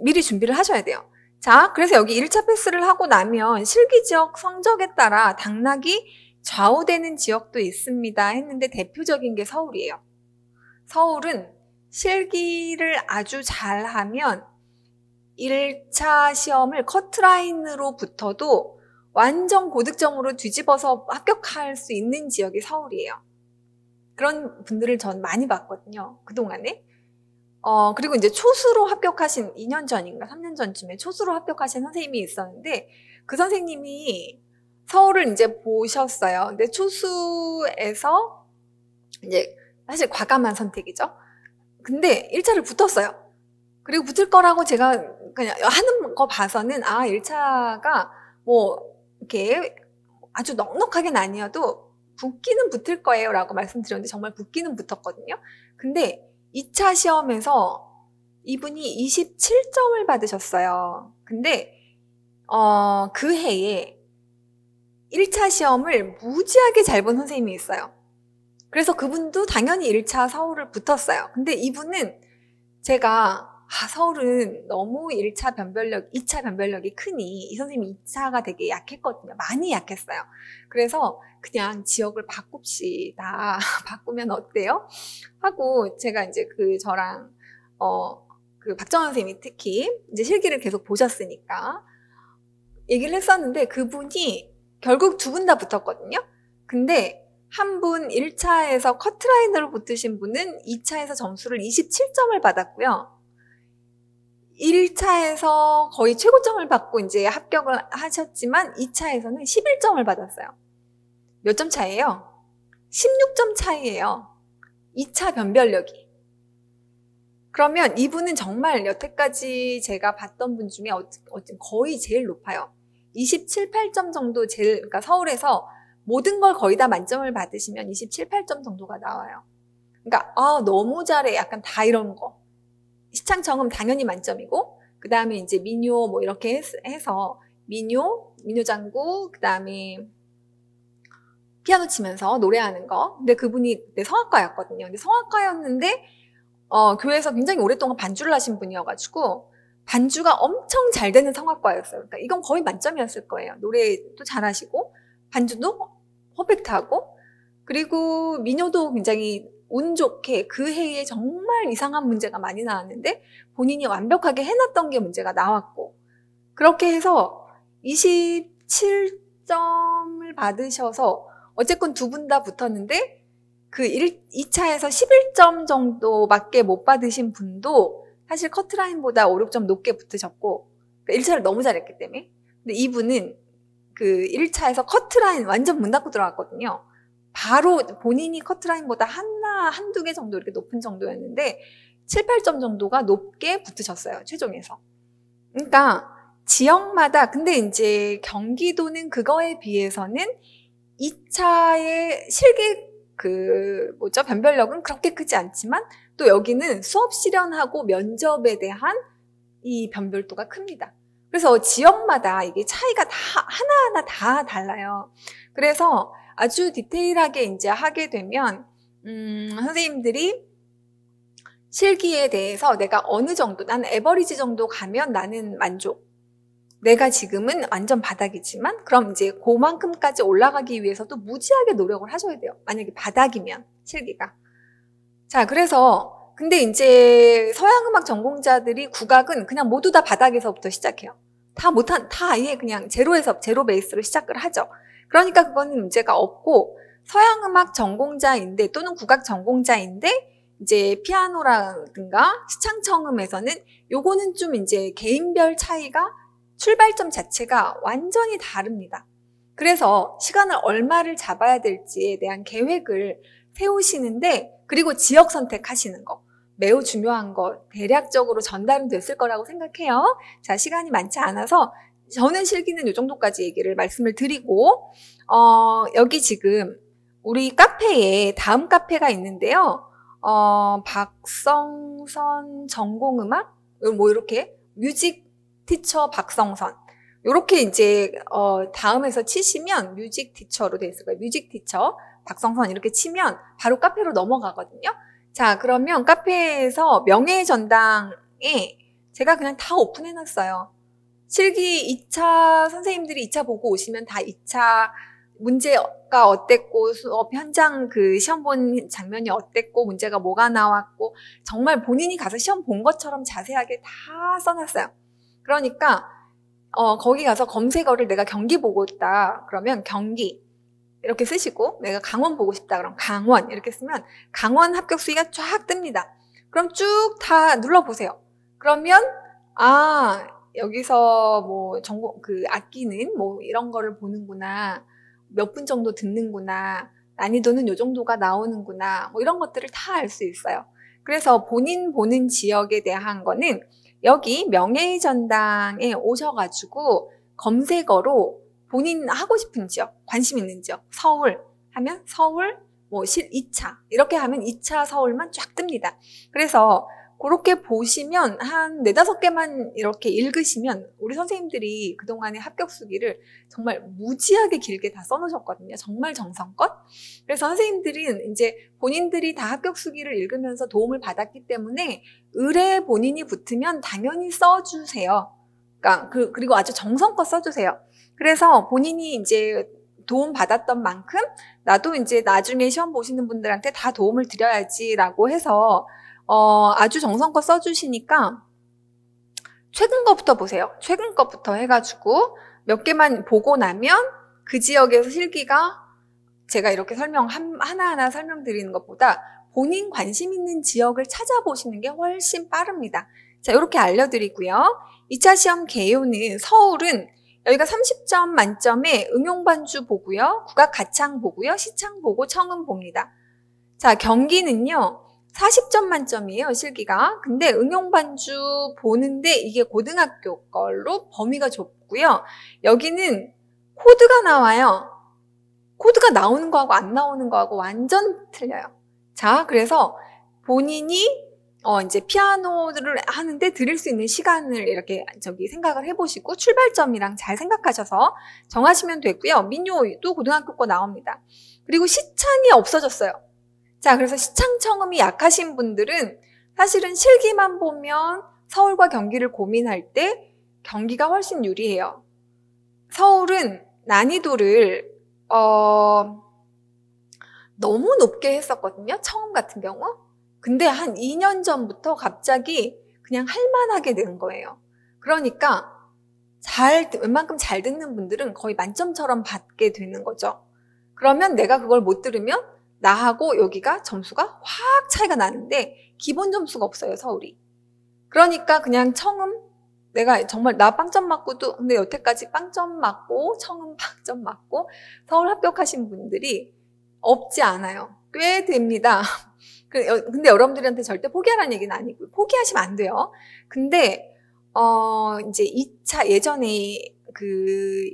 미리 준비를 하셔야 돼요. 자, 그래서 여기 1차 패스를 하고 나면 실기 지역 성적에 따라 당락이 좌우되는 지역도 있습니다 했는데 대표적인 게 서울이에요. 서울은 실기를 아주 잘하면 1차 시험을 커트라인으로 붙어도 완전 고득점으로 뒤집어서 합격할 수 있는 지역이 서울이에요. 그런 분들을 전 많이 봤거든요. 그동안에. 그리고 이제 초수로 합격하신 2년 전인가 3년 전쯤에 초수로 합격하신 선생님이 있었는데 그 선생님이 서울을 이제 보셨어요. 근데 초수에서 이제 사실 과감한 선택이죠. 근데 1차를 붙었어요. 그리고 붙을 거라고 제가 그냥 하는 거 봐서는 1차가 뭐 이렇게 아주 넉넉하게는 아니어도 붙기는 붙을 거예요 라고 말씀드렸는데 정말 붙기는 붙었거든요. 근데 2차 시험에서 이분이 27점을 받으셨어요. 근데 그 해에 1차 시험을 무지하게 잘 본 선생님이 있어요. 그래서 그분도 당연히 1차 서울을 붙었어요. 근데 이분은 제가 서울은 너무 1차 변별력, 2차 변별력이 크니 이 선생님이 2차가 되게 약했거든요. 많이 약했어요. 그래서 그냥 지역을 바꿉시다. 바꾸면 어때요? 하고 제가 이제 저랑 그 박정원 선생님이 특히 이제 실기를 계속 보셨으니까 얘기를 했었는데 그분이 결국 두 분 다 붙었거든요. 근데 한 분 1차에서 커트라인으로 붙으신 분은 2차에서 점수를 27점을 받았고요. 1차에서 거의 최고점을 받고 이제 합격을 하셨지만 2차에서는 11점을 받았어요. 몇 점 차이예요? 16점 차이예요. 2차 변별력이. 그러면 이분은 정말 여태까지 제가 봤던 분 중에 거의 제일 높아요. 27, 8점 정도 그러니까 서울에서 모든 걸 거의 다 만점을 받으시면 27, 8점 정도가 나와요. 그러니까 너무 잘해 약간 다 이런 거. 시창청음 당연히 만점이고 그 다음에 이제 민요 뭐 이렇게 해서 민요장구 그 다음에 피아노 치면서 노래하는 거. 근데 그분이 그때 성악가였거든요. 근데 성악가였는데 교회에서 굉장히 오랫동안 반주를 하신 분이어가지고 반주가 엄청 잘 되는 성악가였어요. 그러니까 이건 거의 만점이었을 거예요. 노래도 잘하시고 반주도 퍼펙트하고 그리고 민요도 굉장히 운 좋게 그 해에 정말 이상한 문제가 많이 나왔는데 본인이 완벽하게 해놨던 게 문제가 나왔고 그렇게 해서 27점을 받으셔서 어쨌건 두 분 다 붙었는데 그 2차에서 11점 정도밖에 못 받으신 분도 사실 커트라인보다 5, 6점 높게 붙으셨고 1차를 너무 잘했기 때문에 근데 이분은 그 1차에서 커트라인 완전 문 닫고 들어갔거든요. 바로 본인이 커트라인보다 한두 개 정도 이렇게 높은 정도였는데 7, 8점 정도가 높게 붙으셨어요. 최종에서. 그러니까 지역마다 근데 이제 경기도는 그거에 비해서는 2차의 실기 변별력은 그렇게 크지 않지만 또 여기는 수업 실현하고 면접에 대한 이 변별도가 큽니다. 그래서 지역마다 이게 차이가 다 하나하나 다 달라요. 그래서 아주 디테일하게 이제 하게 되면 선생님들이 실기에 대해서 내가 어느 정도 나는 에버리지 정도 가면 나는 만족. 내가 지금은 완전 바닥이지만 그럼 이제 그만큼까지 올라가기 위해서도 무지하게 노력을 하셔야 돼요. 만약에 바닥이면 실기가. 자, 그래서 근데 이제 서양음악 전공자들이 국악은 그냥 모두 다 바닥에서부터 시작해요. 다 아예 그냥 제로 베이스로 시작을 하죠. 그러니까 그거는 문제가 없고 서양음악 전공자인데 또는 국악 전공자인데 이제 피아노라든가 시창청음에서는 요거는 좀 이제 개인별 차이가 출발점 자체가 완전히 다릅니다. 그래서 시간을 얼마를 잡아야 될지에 대한 계획을 세우시는데 그리고 지역 선택하시는 거 매우 중요한 거 대략적으로 전달은 됐을 거라고 생각해요. 자, 시간이 많지 않아서 저는 실기는 이 정도까지 얘기를 말씀을 드리고 여기 지금 우리 카페에 다음 카페가 있는데요. 박성선 전공음악 뭐 이렇게 뮤직 티처 박성선 요렇게 이제 다음에서 치시면 뮤직 티처로 되어 있을 거예요. 뮤직 티처 박성선 이렇게 치면 바로 카페로 넘어가거든요. 자, 그러면 카페에서 명예전당에 제가 그냥 다 오픈해놨어요. 실기 2차 선생님들이 2차 보고 오시면 다 2차 문제가 어땠고 수업 현장 그 시험 본 장면이 어땠고 문제가 뭐가 나왔고 정말 본인이 가서 시험 본 것처럼 자세하게 다 써놨어요. 그러니까 거기 가서 검색어를 내가 경기 보고 있다 그러면 경기 이렇게 쓰시고 내가 강원 보고 싶다 그럼 강원 이렇게 쓰면 강원 합격 수위가 쫙 뜹니다. 그럼 쭉 다 눌러보세요. 그러면 여기서 뭐 전공 그 악기는 뭐 이런 거를 보는구나. 몇 분 정도 듣는구나. 난이도는 요 정도가 나오는구나. 뭐 이런 것들을 다 알 수 있어요. 그래서 본인 보는 지역에 대한 거는 여기 명예전당에 오셔가지고 검색어로 본인 하고 싶은 지역, 관심 있는 지역, 서울 하면 서울, 뭐 2차 이렇게 하면 2차 서울만 쫙 뜹니다. 그래서 그렇게 보시면 한 4-5개만 이렇게 읽으시면 우리 선생님들이 그동안의 합격 수기를 정말 무지하게 길게 다 써놓으셨거든요. 정말 정성껏. 그래서 선생님들은 이제 본인들이 다 합격 수기를 읽으면서 도움을 받았기 때문에 을에 본인이 붙으면 당연히 써주세요. 그러니까 그리고 아주 정성껏 써주세요. 그래서 본인이 이제 도움 받았던 만큼 나도 이제 나중에 시험 보시는 분들한테 다 도움을 드려야지라고 해서 아주 정성껏 써주시니까 최근 거부터 보세요. 최근 거부터 해가지고 몇 개만 보고 나면 그 지역에서 실기가 제가 이렇게 하나하나 설명드리는 것보다 본인 관심 있는 지역을 찾아보시는 게 훨씬 빠릅니다. 자, 이렇게 알려드리고요. 2차 시험 개요는 서울은 여기가 30점 만점에 응용반주 보고요. 국악 가창 보고요. 시창 보고 청음 봅니다. 자, 경기는요. 40점 만점이에요, 실기가. 근데 응용반주 보는데 이게 고등학교 걸로 범위가 좁고요. 여기는 코드가 나와요. 코드가 나오는 거하고 안 나오는 거하고 완전 틀려요. 자, 그래서 본인이 이제 피아노를 하는데 들일 수 있는 시간을 이렇게 생각을 해보시고 출발점이랑 잘 생각하셔서 정하시면 되고요. 민요도 고등학교 거 나옵니다. 그리고 시창이 없어졌어요. 자, 그래서 시창 청음이 약하신 분들은 사실은 실기만 보면 서울과 경기를 고민할 때 경기가 훨씬 유리해요. 서울은 난이도를 너무 높게 했었거든요. 청음 같은 경우. 근데 한 2년 전부터 갑자기 그냥 할만하게 된 거예요. 그러니까 웬만큼 잘 듣는 분들은 거의 만점처럼 받게 되는 거죠. 그러면 내가 그걸 못 들으면 나하고 여기가 점수가 확 차이가 나는데 기본 점수가 없어요, 서울이. 그러니까 그냥 청음, 내가 정말 나 빵점 맞고도, 근데 여태까지 빵점 맞고 청음 빵점 맞고 서울 합격하신 분들이 없지 않아요. 꽤 됩니다. 근데 여러분들한테 절대 포기하라는 얘기는 아니고요. 포기하시면 안 돼요. 근데 이제 2차, 예전에 그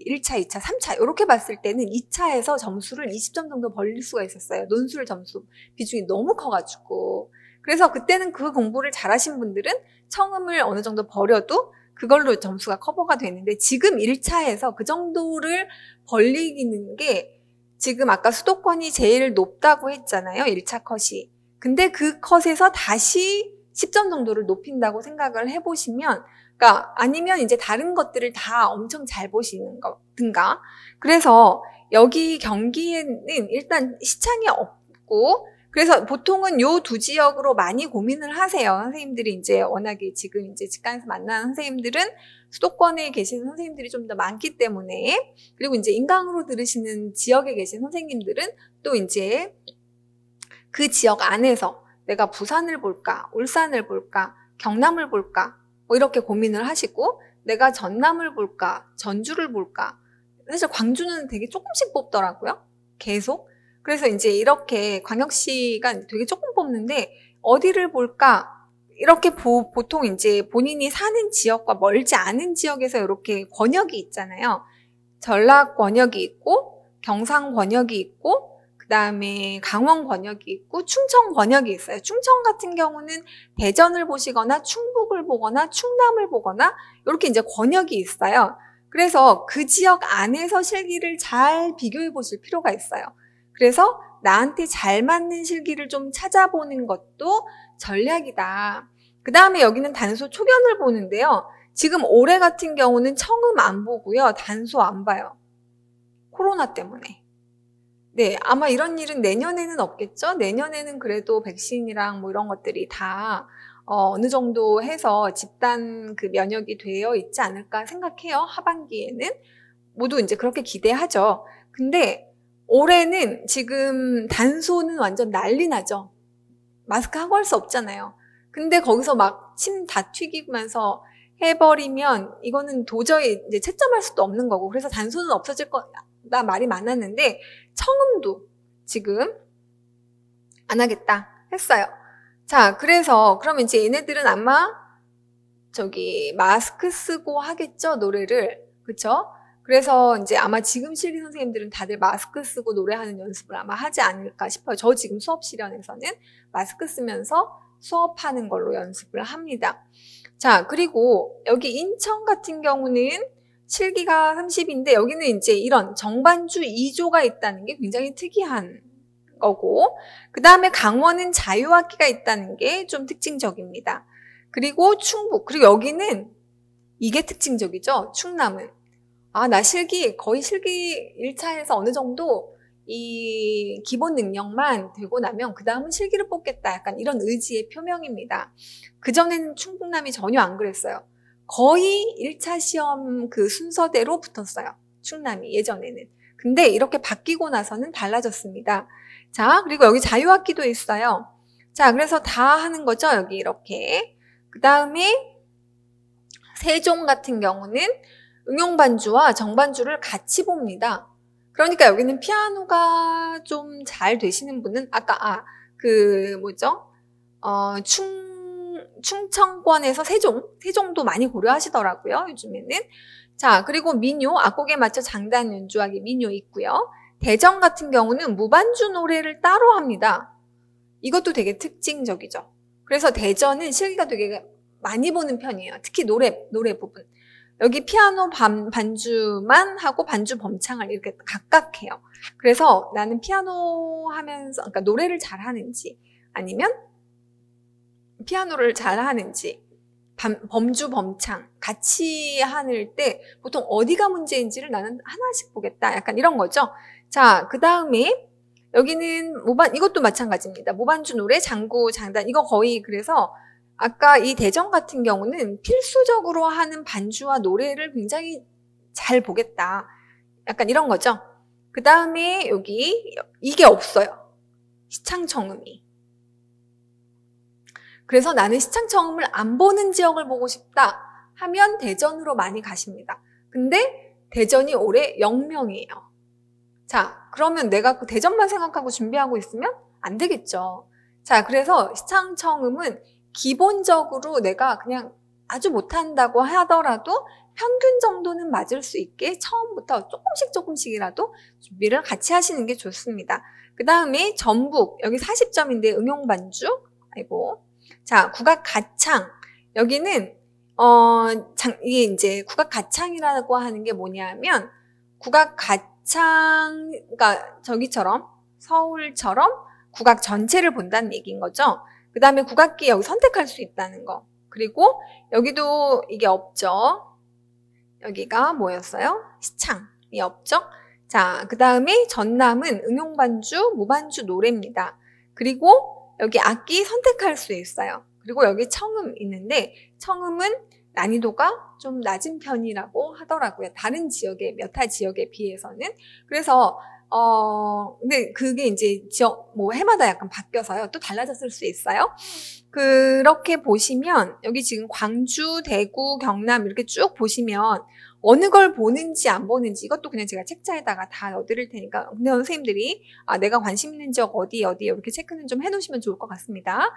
1차, 2차, 3차 이렇게 봤을 때는 2차에서 점수를 20점 정도 벌릴 수가 있었어요. 논술 점수 비중이 너무 커가지고. 그래서 그때는 그 공부를 잘하신 분들은 청음을 어느 정도 버려도 그걸로 점수가 커버가 되는데 지금 1차에서 그 정도를 벌리는 게 지금 아까 수도권이 제일 높다고 했잖아요. 1차 컷이. 근데 그 컷에서 다시 10점 정도를 높인다고 생각을 해보시면, 그러니까 아니면 이제 다른 것들을 다 엄청 잘 보시는 거든가. 그래서 여기 경기에는 일단 시창이 없고, 그래서 보통은 요 두 지역으로 많이 고민을 하세요. 선생님들이 이제 워낙에 지금 이제 직관에서 만나는 선생님들은 수도권에 계시는 선생님들이 좀 더 많기 때문에, 그리고 이제 인강으로 들으시는 지역에 계신 선생님들은 또 이제 그 지역 안에서 내가 부산을 볼까, 울산을 볼까, 경남을 볼까, 뭐 이렇게 고민을 하시고, 내가 전남을 볼까, 전주를 볼까. 사실 광주는 되게 조금씩 뽑더라고요. 계속. 그래서 이제 이렇게 광역시가 되게 조금 뽑는데 어디를 볼까? 이렇게 보통 이제 본인이 사는 지역과 멀지 않은 지역에서 이렇게 권역이 있잖아요. 전라 권역이 있고, 경상 권역이 있고, 그 다음에 강원 권역이 있고 충청 권역이 있어요. 충청 같은 경우는 대전을 보시거나 충북을 보거나 충남을 보거나 이렇게 이제 권역이 있어요. 그래서 그 지역 안에서 실기를 잘 비교해 보실 필요가 있어요. 그래서 나한테 잘 맞는 실기를 좀 찾아보는 것도 전략이다. 그 다음에 여기는 단소 초견을 보는데요. 지금 올해 같은 경우는 청음 안 보고요. 단소 안 봐요. 코로나 때문에. 네, 아마 이런 일은 내년에는 없겠죠? 내년에는 그래도 백신이랑 뭐 이런 것들이 다 어느 정도 해서 집단 그 면역이 되어 있지 않을까 생각해요. 하반기에는. 모두 이제 그렇게 기대하죠. 근데 올해는 지금 단소는 완전 난리 나죠. 마스크 하고 할 수 없잖아요. 근데 거기서 막 침 다 튀기면서 해버리면 이거는 도저히 이제 채점할 수도 없는 거고, 그래서 단소는 없어질 거다 말이 많았는데 청음도 지금 안 하겠다 했어요. 자, 그래서 그러면 이제 얘네들은 아마 마스크 쓰고 하겠죠, 노래를. 그쵸? 그래서 이제 아마 지금 실기 선생님들은 다들 마스크 쓰고 노래하는 연습을 아마 하지 않을까 싶어요. 저 지금 수업 실현에서는 마스크 쓰면서 수업하는 걸로 연습을 합니다. 자, 그리고 여기 인천 같은 경우는 실기가 30인데 여기는 이제 이런 정반주 2조가 있다는 게 굉장히 특이한 거고, 그 다음에 강원은 자유학기가 있다는 게 좀 특징적입니다. 그리고 충북, 그리고 여기는 이게 특징적이죠. 충남은. 나 거의 실기 1차에서 어느 정도 이 기본 능력만 되고 나면 그 다음은 실기를 뽑겠다. 약간 이런 의지의 표명입니다. 그전에는 충북남이 전혀 안 그랬어요. 거의 1차 시험 그 순서대로 붙었어요. 충남이 예전에는. 근데 이렇게 바뀌고 나서는 달라졌습니다. 자, 그리고 여기 자유학기도 있어요. 자, 그래서 다 하는 거죠. 여기 이렇게. 그 다음에 세종 같은 경우는 응용반주와 정반주를 같이 봅니다. 그러니까 여기는 피아노가 좀 잘 되시는 분은 아까 충청권에서 세종도 많이 고려하시더라고요, 요즘에는. 자, 그리고 민요, 악곡에 맞춰 장단 연주하기 민요 있고요. 대전 같은 경우는 무반주 노래를 따로 합니다. 이것도 되게 특징적이죠. 그래서 대전은 실기가 되게 많이 보는 편이에요. 특히 노래 부분. 여기 피아노 반주만 하고 반주 범창을 이렇게 각각 해요. 그래서 나는 피아노 하면서, 그러니까 노래를 잘 하는지, 아니면 피아노를 잘 하는지, 범주 범창 같이 하는 때 보통 어디가 문제인지를 나는 하나씩 보겠다. 약간 이런 거죠. 자, 그 다음에 여기는 이것도 마찬가지입니다. 무반주 노래, 장구, 장단, 이거 거의 그래서 아까 이 대전 같은 경우는 필수적으로 하는 반주와 노래를 굉장히 잘 보겠다. 약간 이런 거죠. 그 다음에 여기 이게 없어요. 시창청음이. 그래서 나는 시창청음을 안 보는 지역을 보고 싶다 하면 대전으로 많이 가십니다. 근데 대전이 올해 0명이에요. 자, 그러면 내가 그 대전만 생각하고 준비하고 있으면 안 되겠죠. 자, 그래서 시창청음은 기본적으로 내가 그냥 아주 못한다고 하더라도 평균 정도는 맞을 수 있게 처음부터 조금씩이라도 준비를 같이 하시는 게 좋습니다. 그 다음에 전북, 여기 40점인데 응용반주. 아이고. 자, 국악 가창. 여기는, 이게 이제 국악 가창이라고 하는 게 뭐냐면, 국악 가창, 그러니까 저기처럼, 서울처럼 국악 전체를 본다는 얘기인 거죠. 그 다음에 국악기 여기 선택할 수 있다는 거. 그리고 여기도 이게 없죠. 여기가 뭐였어요? 시창이 없죠. 자, 그 다음에 전남은 응용반주, 무반주 노래입니다. 그리고 여기 악기 선택할 수 있어요. 그리고 여기 청음 있는데 청음은 난이도가 좀 낮은 편이라고 하더라고요. 다른 지역의 몇 타 지역에 비해서는. 그래서 근데 그게 이제 지역 해마다 약간 바뀌어서요. 또 달라졌을 수 있어요. 그렇게 보시면 여기 지금 광주, 대구, 경남 이렇게 쭉 보시면 어느 걸 보는지 안 보는지 이것도 그냥 제가 책자에다가 다 넣어드릴 테니까 근데 선생님들이 내가 관심 있는 지역 어디 이렇게 체크는 좀 해놓으시면 좋을 것 같습니다.